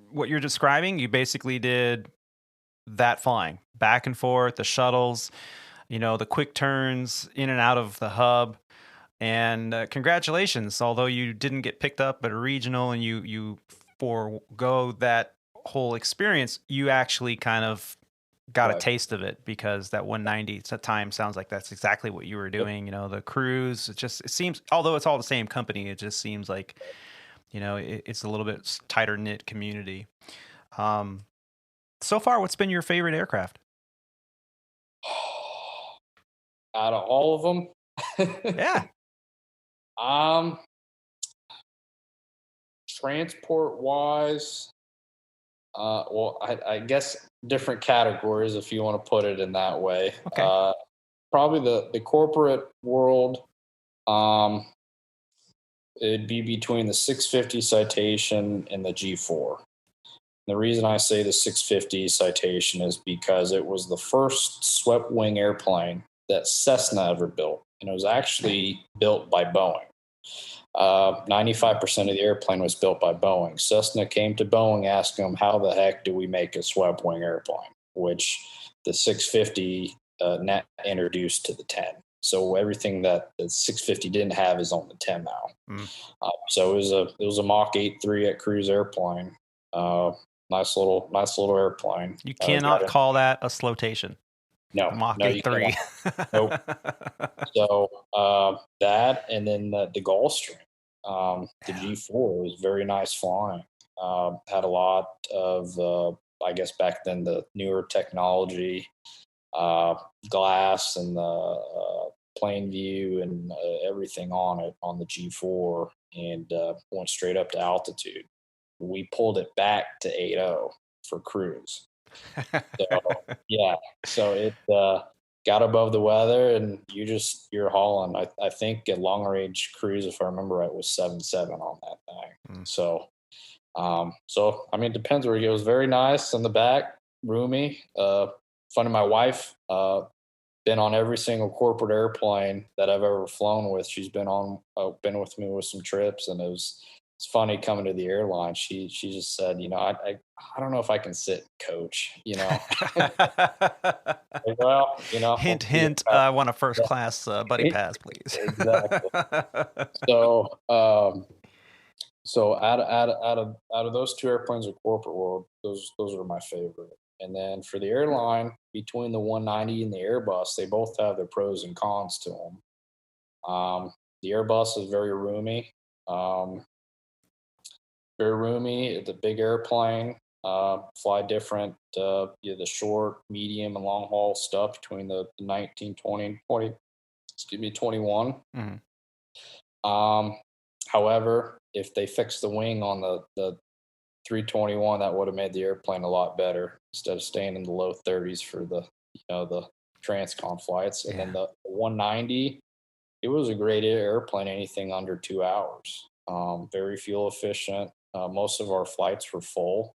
what you're describing, you basically did that flying back and forth, the shuttles, the quick turns in and out of the hub. And congratulations, although you didn't get picked up at a regional and you forego that whole experience, you actually kind of got a taste of it, because that 190 at the time sounds like that's exactly what you were doing. The crews, it seems, although it's all the same company, it just seems like, it's a little bit tighter knit community. So far, what's been your favorite aircraft? Out of all of them? Yeah. Transport wise, Well, I guess different categories, if you want to put it in that way. Okay. Probably the corporate world. It'd be between the 650 citation and the G4. The reason I say the 650 citation is because it was the first swept wing airplane that Cessna ever built, and it was actually built by Boeing. 95% of the airplane was built by Boeing. Cessna came to Boeing asking them, how the heck do we make a swept wing airplane? Which the 650 introduced to the 10. So everything that the 650 didn't have is on the 10 now. So it was a Mach 8.3 at Cruise airplane. Nice little airplane. You cannot call that a slotation. No, Mach no, 8.3. Nope. So that, and then the Gulfstream, the G4 was very nice flying. Had a lot of, I guess back then, the newer technology, glass and the plane view and everything on it on the G4, and went straight up to altitude. We pulled it back to 8.0 for cruise. So yeah, so it got above the weather, and you're hauling. I think at long range cruise, if I remember right, was 7.7 on that thing. So I mean, it depends where you go. It was very nice in the back, roomy. Funny, my wife been on every single corporate airplane that I've ever flown with. She's been with me with some trips, and it's funny coming to the airline. She just said, I don't know if I can sit and coach, Like, well, Hint, hint. I want a first class buddy pass, please. Exactly. So, out of those two airplanes in corporate world, those are my favorite. And then for the airline, between the 190 and the Airbus, they both have their pros and cons to them. The Airbus is very roomy. It's a big airplane. Fly different, the short, medium, and long haul stuff between the 19, 20, 21. However, if they fixed the wing on the 321, that would have made the airplane a lot better instead of staying in the low 30s for the transcon flights. And then the 190, it was a great airplane, anything under 2 hours. Very fuel efficient. Most of our flights were full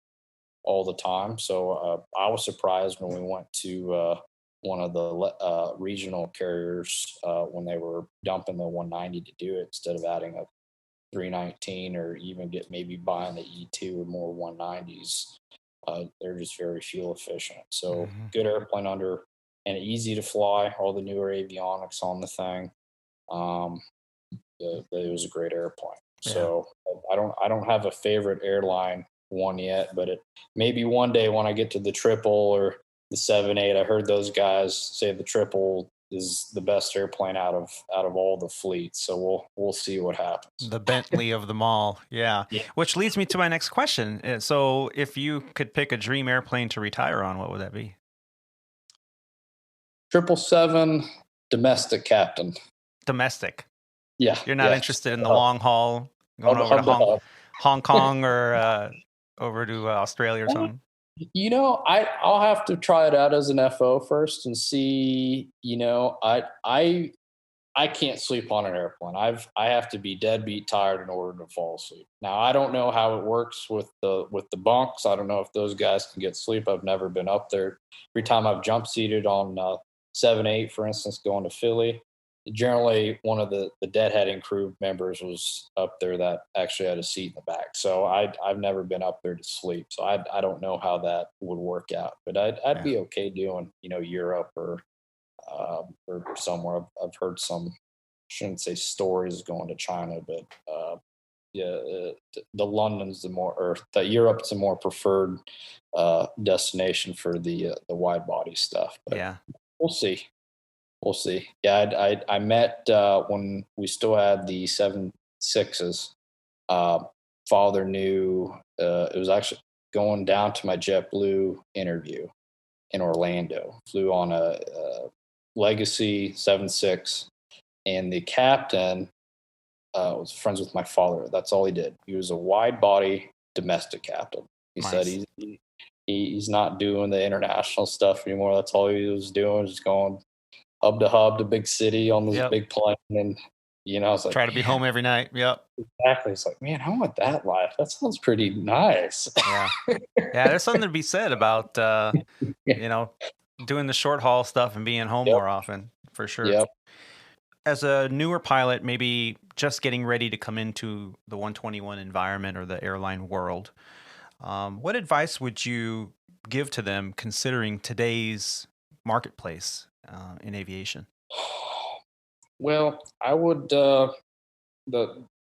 all the time. So I was surprised when we went to one of the regional carriers when they were dumping the 190 to do it instead of adding a 319 or even maybe buying the E2 or more 190s. They're just very fuel efficient. So good airplane under and easy to fly. All the newer avionics on the thing. It was a great airplane. Yeah. So I don't have a favorite airline one yet, but maybe one day when I get to the triple or the 7.8, I heard those guys say the triple is the best airplane out of all the fleets. So we'll see what happens. The Bentley of them all. Yeah. Which leads me to my next question. So if you could pick a dream airplane to retire on, what would that be? 777 domestic captain. Domestic. Yeah. You're not interested in the long haul going over to Hong Kong or over to Australia or something? I'll have to try it out as an FO first and see. I can't sleep on an airplane. I have to be deadbeat tired in order to fall asleep. Now I don't know how it works with the bunks. I don't know if those guys can get sleep. I've never been up there. Every time I've jump seated on 7.8, for instance, going to Philly, generally one of the deadheading crew members was up there that actually had a seat in the back. So I've never been up there to sleep. So I don't know how that would work out, but I'd be okay doing, Europe or somewhere. I've heard some, shouldn't say stories going to China, but the London's the Europe's a more preferred destination for the wide body stuff. But yeah, we'll see. We'll see. Yeah, I met when we still had the 7.6s. Father knew it was actually going down to my JetBlue interview in Orlando. Flew on a Legacy 7.6, and the captain was friends with my father. That's all he did. He was a wide body domestic captain. He said He's not doing the international stuff anymore. That's all he was doing, just going hub to hub to big city on this Yep. big plane. And, it's like, Try to be home every night. Yep. exactly. It's like, man, I want that life. That sounds pretty nice. Yeah. Yeah. There's something to be said about, doing the short haul stuff and being home more often, for sure. Yep. As a newer pilot, maybe just getting ready to come into the 121 environment or the airline world, what advice would you give to them considering today's marketplace in aviation? Well, I would the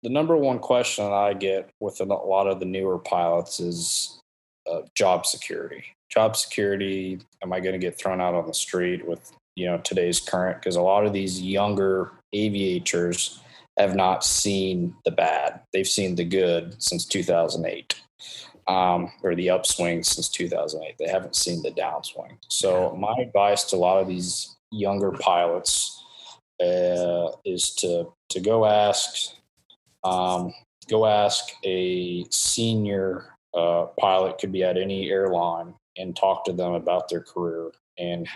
number one question that I get with a lot of the newer pilots is job security. Job security. Am I going to get thrown out on the street with today's current? Because a lot of these younger aviators have not seen the bad. They've seen the good since 2008, or the upswing since 2008. They haven't seen the downswing. So my advice to a lot of these younger pilots is to go ask a senior pilot, could be at any airline, and talk to them about their career and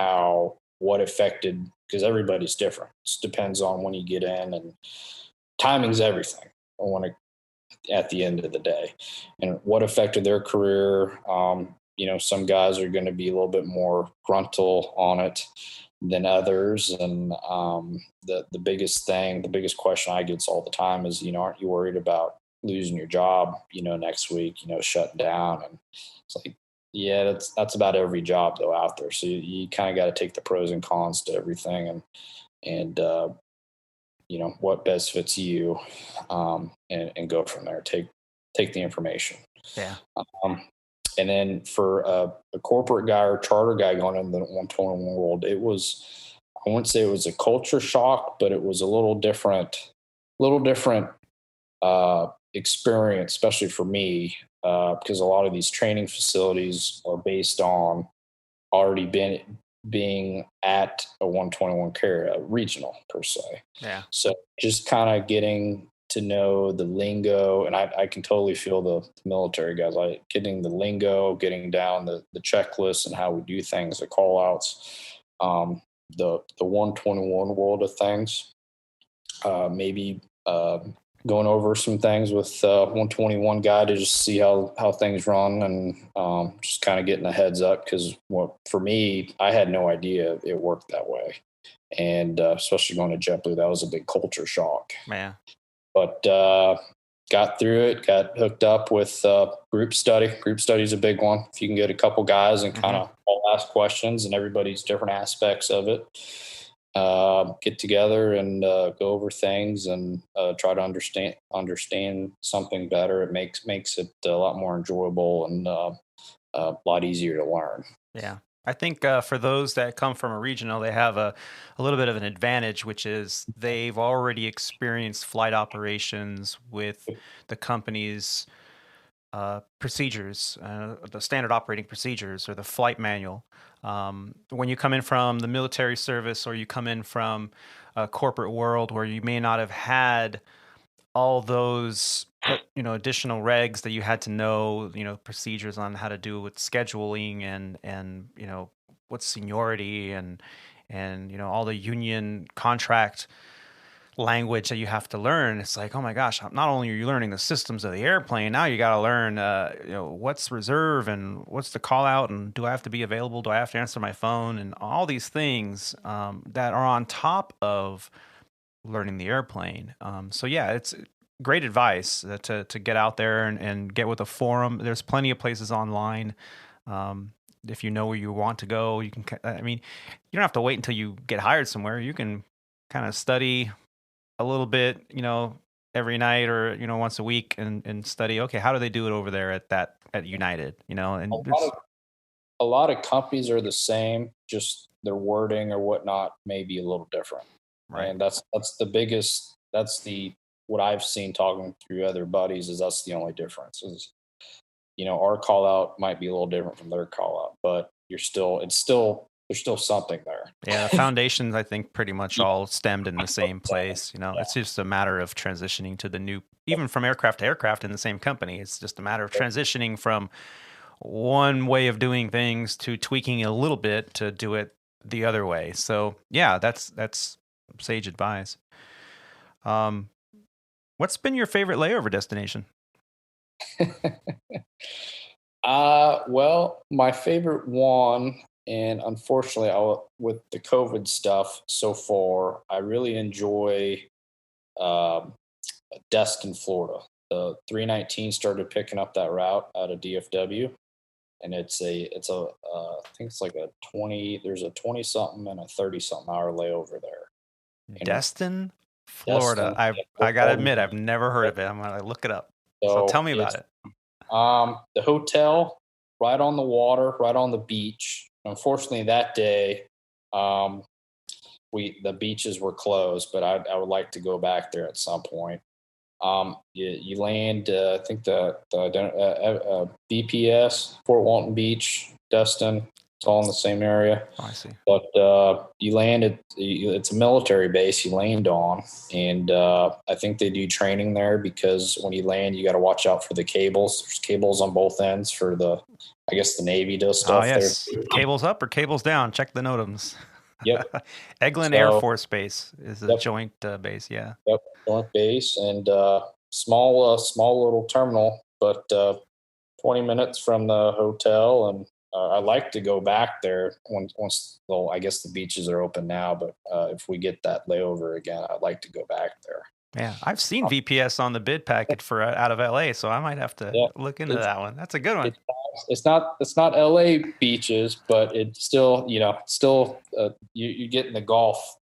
what affected, because everybody's different. It depends on when you get in, and timing's everything at the end of the day, and what affected their career. Some guys are going to be a little bit more gruntle on it than others. And the biggest question I get all the time is, aren't you worried about losing your job, next week, shutting down? And it's like, yeah, that's about every job though out there. So you kind of got to take the pros and cons to everything, and what best fits you, and go from there. Take the information. Yeah. And then for a corporate guy or charter guy going into the 121 world, I wouldn't say it was a culture shock, but it was a little different experience, especially for me, because a lot of these training facilities are based on already being at a 121 carrier, regional per se. Yeah. So just kind of getting to know the lingo, and I can totally feel the military guys, like getting the lingo, getting down the checklist and how we do things, the call outs, the 121 world of things, maybe going over some things with 121 guy to just see how things run, and just kind of getting a heads up, because for me, I had no idea it worked that way. And especially going to JetBlue, that was a big culture shock. Yeah. But got through it, got hooked up with group study. Group study is a big one. If you can get a couple guys and kind of all ask questions, and everybody's different aspects of it, get together and go over things and try to understand something better. It makes it a lot more enjoyable and a lot easier to learn. Yeah. I think for those that come from a regional, they have a little bit of an advantage, which is they've already experienced flight operations with the company's procedures, the standard operating procedures or the flight manual. When you come in from the military service, or you come in from a corporate world where you may not have had all those additional regs that you had to know, procedures on how to do with scheduling and what's seniority and all the union contract language that you have to learn. It's like, oh my gosh, not only are you learning the systems of the airplane, now you got to learn what's reserve and what's the call out, and do I have to be available, do I have to answer my phone, and all these things that are on top of learning the airplane. So yeah, it's great advice to get out there and get with a forum. There's plenty of places online. If you know where you want to go, you can, you don't have to wait until you get hired somewhere. You can kind of study a little bit, every night or, once a week and study, okay, how do they do it over there at United, and a lot of companies are the same, just their wording or whatnot may be a little different. Right. And that's the biggest, what I've seen talking through other buddies, is that's the only difference is, our call out might be a little different from their call out, but there's still something there. Yeah. The foundations, I think, pretty much all stemmed in the same place. It's just a matter of transitioning to the new, even from aircraft to aircraft in the same company. It's just a matter of transitioning from one way of doing things to tweaking it a little bit to do it the other way. So yeah, that's sage advice. What's been your favorite layover destination? Well, my favorite one, and unfortunately, with the COVID stuff so far, I really enjoy um, Destin, Florida. The 319 started picking up that route out of DFW, and I think it's like a 20. There's a 20 something and a 30 something hour layover there. And Destin, Florida. Destin, I gotta admit, I've never heard of it. I'm gonna look it up. So tell me about it. The hotel right on the water, right on the beach. Unfortunately, that day, the beaches were closed, but I would like to go back there at some point. You land, I think the BPS, Fort Walton Beach, Destin. It's all in the same area. Oh, I see. But you land at it's a military base you land on, and I think they do training there because when you land, you got to watch out for the cables. There's cables on both ends for I guess the Navy does stuff yes. there. Cables up or cables down? Check the NOTAMs. Yep. Eglin Air Force Base is a joint base. Yeah. Yep. Joint base and small little terminal, but 20 minutes from the hotel, and I like to go back there once. Well, I guess the beaches are open now, but if we get that layover again, I'd like to go back there. Yeah, I've seen VPS on the bid packet for out of LA, so I might have to look into that one. That's a good one. It's not LA beaches, but it's still you getting the Gulf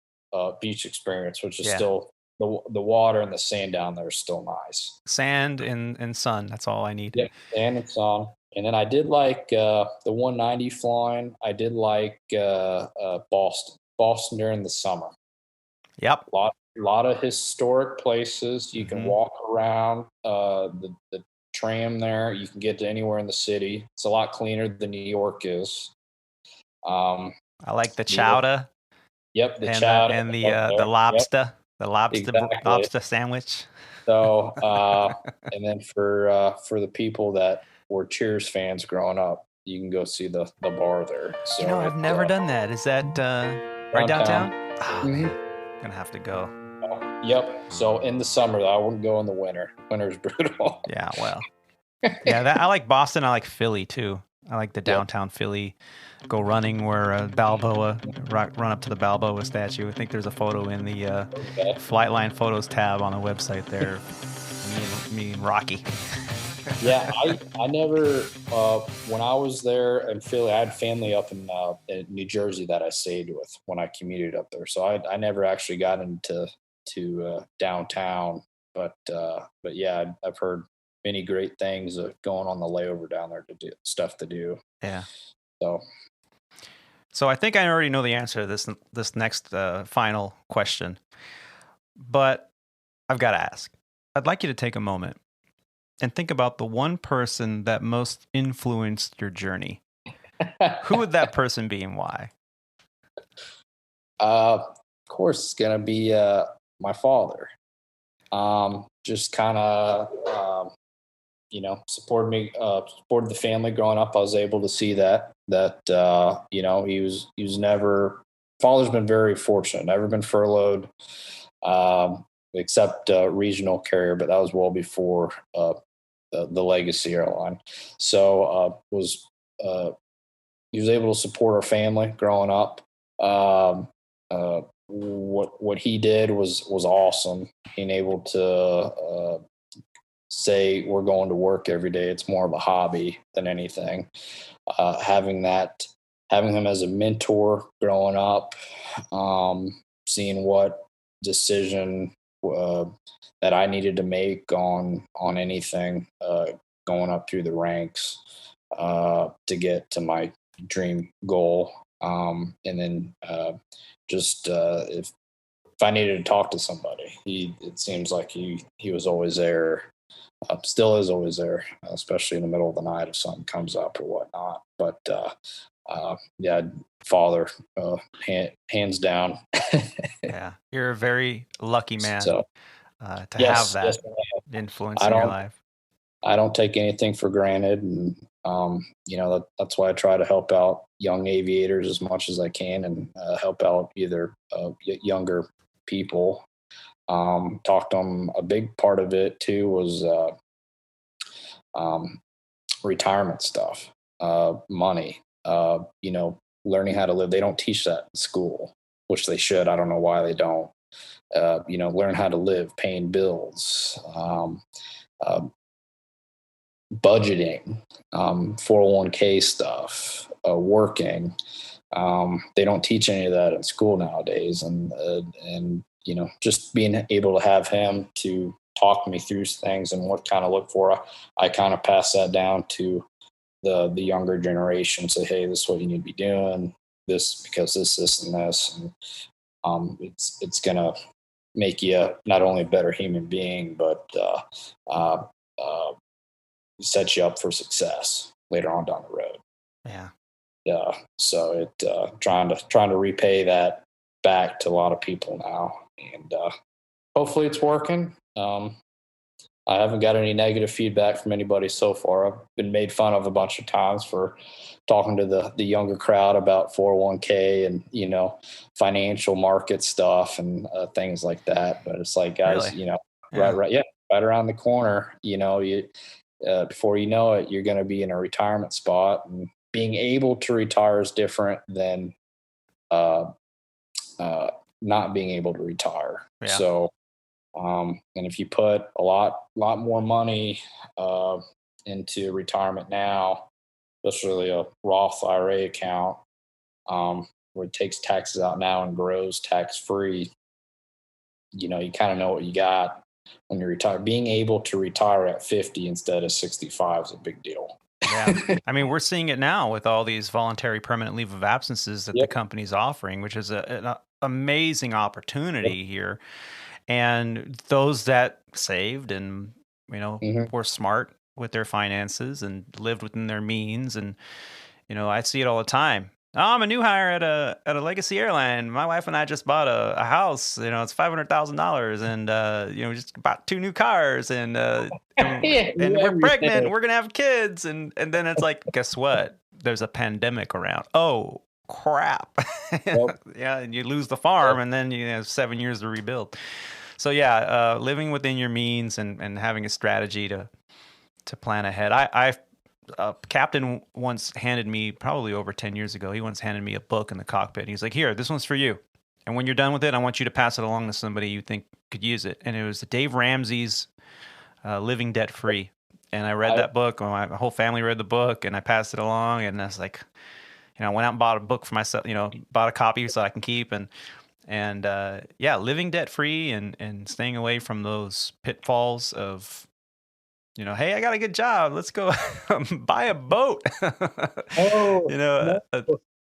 beach experience, which is still the water and the sand down there is still nice. Sand and sun, that's all I need. Yeah, sand and sun. And then I did like the 190 flying. I did like Boston during the summer. Yep. A lot of historic places. You can walk around the tram there. You can get to anywhere in the city. It's a lot cleaner than New York is. I like the chowder. Yep, the chowder and the lobster. Yep. The lobster sandwich. So and then for the people that were Cheers fans growing up, you can go see the bar there. So I've never done that. Is that right downtown? Oh, man. Gonna have to go. Yep. So in the summer, though, I wouldn't go in the winter. Winter's brutal. Yeah, well. Yeah, I like Boston. I like Philly, too. I like the downtown Philly. Go running where Balboa, run up to the Balboa statue. I think there's a photo in the Flightline Photos tab on the website there. Me and Rocky. Yeah, I never, when I was there in Philly, I had family up in New Jersey that I stayed with when I commuted up there. So I never actually got into downtown, but yeah, I've heard many great things going on the layover down there to do stuff to do. Yeah. So I think I already know the answer to this next final question, but I've got to ask. I'd like you to take a moment and think about the one person that most influenced your journey. Who would that person be and why? Of course, it's gonna be my father. Just kind of supported me, supported the family growing up. I was able to see that he was never. Father's been very fortunate, never been furloughed, except regional carrier, but that was well before the legacy airline. So he was able to support our family growing up. What he did was awesome. Being able to say we're going to work every day. It's more of a hobby than anything. Having him as a mentor growing up, seeing what decision that I needed to make on anything, going up through the ranks to get to my dream goal. And then if I needed to talk to somebody, it seems like he was always there. Still is always there, especially in the middle of the night if something comes up or whatnot. But father, hands down. Yeah, you're a very lucky man So, to have that influence in your life. I don't take anything for granted, and That's why I try to help out young aviators as much as I can, and help out either younger people. Talk to them. A big part of it too was retirement stuff, money, learning how to live. They don't teach that in school, which they should. I don't know why they don't. Learn how to live, paying bills, budgeting, 401k stuff, working. They don't teach any of that in school nowadays. And just being able to have him to talk me through things and what kind of look for, I kind of pass that down to the younger generation. Say, hey, this is what you need to be doing. This because this, and this, and it's gonna make you not only a better human being, but set you up for success later on down the road. Yeah. So trying to repay that back to a lot of people now, and hopefully it's working. I haven't got any negative feedback from anybody so far. I've been made fun of a bunch of times for talking to the younger crowd about 401k and financial market stuff and things like that. But it's like, guys, Really? right around the corner. Before you know it, you're going to be in a retirement spot, and being able to retire is different than not being able to retire. Yeah. So, and if you put a lot more money into retirement now, especially a Roth IRA account, where it takes taxes out now and grows tax free, you kind of know what you got when you retire. Being able to retire at 50 instead of 65 is a big deal. Yeah. I mean, we're seeing it now with all these voluntary permanent leave of absences that the company's offering, which is an amazing opportunity here. And those that saved and, were smart with their finances and lived within their means. And, I see it all the time. Oh, I'm a new hire at a legacy airline. My wife and I just bought a house. It's $500,000, and we just bought 2 new cars, and we're pregnant. We're gonna have kids, and then it's like, guess what? There's a pandemic around. Oh crap! Yeah, and you lose the farm, and then you have 7 years to rebuild. So yeah, living within your means and having a strategy to plan ahead. Captain once handed me, probably over 10 years ago, he once handed me a book in the cockpit. He's like, here, this one's for you. And when you're done with it, I want you to pass it along to somebody you think could use it. And it was Dave Ramsey's Living Debt Free. And I read that book. My whole family read the book, and I passed it along. And I was like, I went out and bought a book for myself, bought a copy so I can keep. And living debt free and staying away from those pitfalls of, hey, I got a good job. Let's go buy a boat.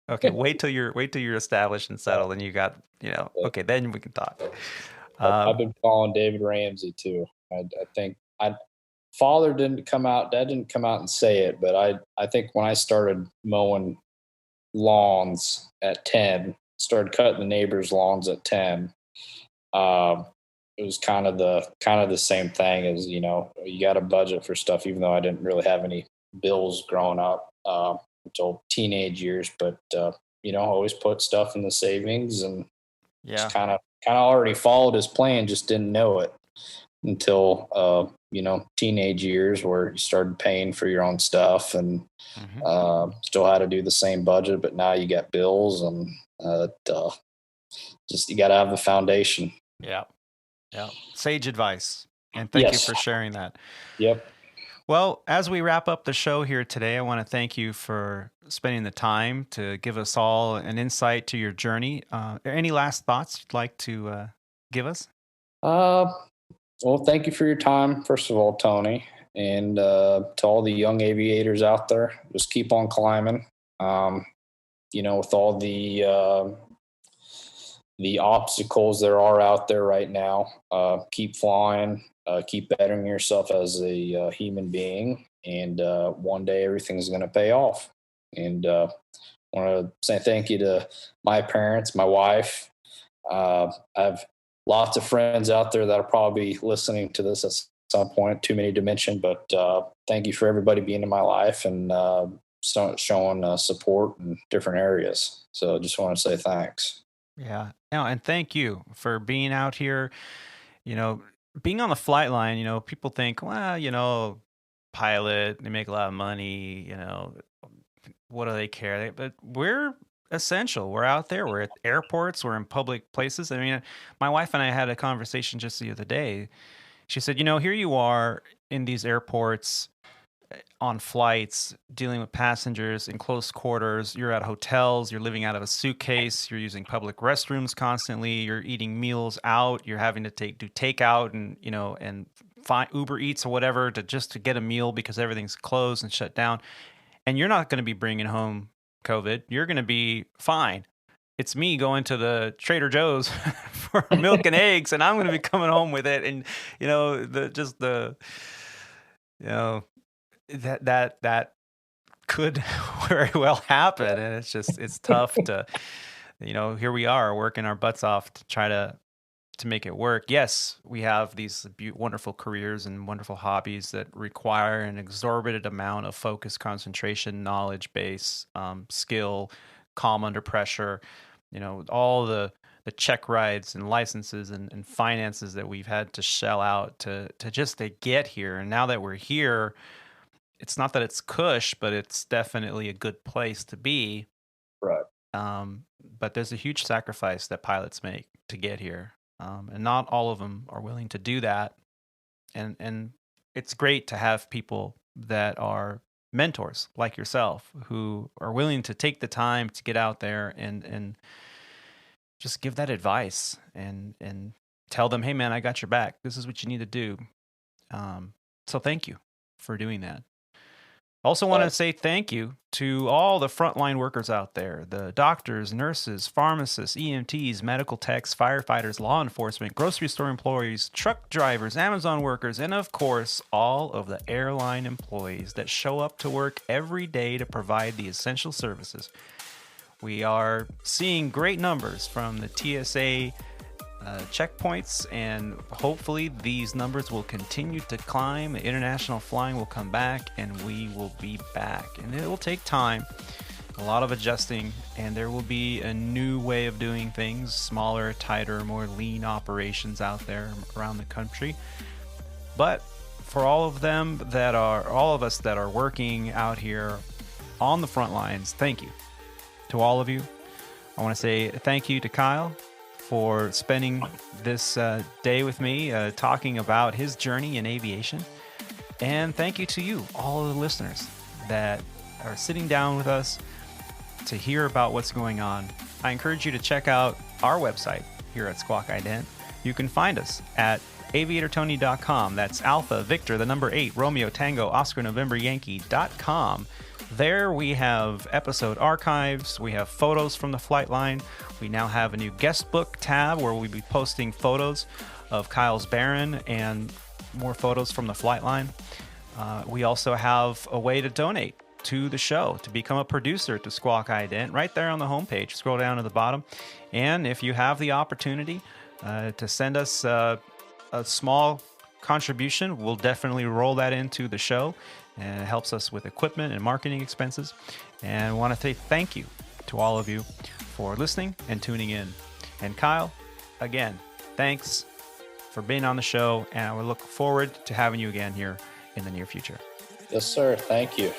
Okay. Wait till you're established and settled, and you got, okay, then we can talk. I've been following David Ramsey too. I think Dad didn't come out and say it, but I think when I started mowing lawns at 10, started cutting the neighbors' lawns at 10, it was kind of the same thing as, you got a budget for stuff, even though I didn't really have any bills growing up until teenage years. But, always put stuff in the savings, and just kind of already followed his plan, just didn't know it until, teenage years where you started paying for your own stuff and still had to do the same budget. But now you got bills, and just you got to have the foundation. Yeah. Yeah. Sage advice. And thank you for sharing that. Yep. Well, as we wrap up the show here today, I want to thank you for spending the time to give us all an insight to your journey. Any last thoughts you'd like to give us? Well, thank you for your time, first of all, Tony. And to all the young aviators out there, just keep on climbing. With all the obstacles there are out there right now, keep flying, keep bettering yourself as a human being, and one day everything's going to pay off. And I want to say thank you to my parents, my wife. I have lots of friends out there that are probably listening to this some point, too many to mention, but thank you for everybody being in my life and showing support in different areas. So just want to say thanks. Yeah. No, and thank you for being out here. Being on the flight line, people think, well, pilot, they make a lot of money, what do they care? But we're essential. We're out there. We're at airports. We're in public places. I mean, my wife and I had a conversation just the other day. She said, here you are in these airports on flights, dealing with passengers in close quarters. You're at hotels. You're living out of a suitcase. You're using public restrooms constantly. You're eating meals out. You're having to do takeout and find Uber Eats or whatever to get a meal because everything's closed and shut down. And you're not going to be bringing home COVID. You're going to be fine. It's me going to the Trader Joe's for milk and eggs, and I'm going to be coming home with it. And that could very well happen, and it's tough to, here we are working our butts off to try to make it work. Yes, we have these wonderful careers and wonderful hobbies that require an exorbitant amount of focus, concentration, knowledge base, skill, calm under pressure, all the check rides and licenses and finances that we've had to shell out to get here. And now that we're here, it's not that it's cush, but it's definitely a good place to be. Right. But there's a huge sacrifice that pilots make to get here. And not all of them are willing to do that. And it's great to have people that are mentors like yourself who are willing to take the time to get out there and just give that advice and tell them, hey man, I got your back. This is what you need to do. So thank you for doing that. Also want to say thank you to all the frontline workers out there, the doctors, nurses, pharmacists, EMTs, medical techs, firefighters, law enforcement, grocery store employees, truck drivers, Amazon workers, and of course, all of the airline employees that show up to work every day to provide the essential services. We are seeing great numbers from the TSA checkpoints, and hopefully these numbers will continue to climb. International flying will come back, and we will be back. And it will take time, a lot of adjusting, and there will be a new way of doing things, smaller, tighter, more lean operations out there around the country. But for all of us that are working out here on the front lines, thank you to all of you. I want to say thank you to Kyle for spending this day with me, talking about his journey in aviation. And thank you to you, all of the listeners that are sitting down with us to hear about what's going on. I encourage you to check out our website here at Squawk Ident. You can find us at aviatortony.com. That's Alpha Victor, the number 8, Romeo Tango Oscar November Yankee.com. There we have episode archives, we have photos from the flight line, we now have a new guest book tab where we'll be posting photos of Kyle's Baron and more photos from the flight line. We also have a way to donate to the show, to become a producer to Squawk Ident, right there on the homepage. Scroll down to the bottom. And if you have the opportunity to send us a small contribution, we'll definitely roll that into the show. And it helps us with equipment and marketing expenses. And I want to say thank you to all of you for listening and tuning in. And Kyle, again, thanks for being on the show. And we look forward to having you again here in the near future. Yes, sir. Thank you.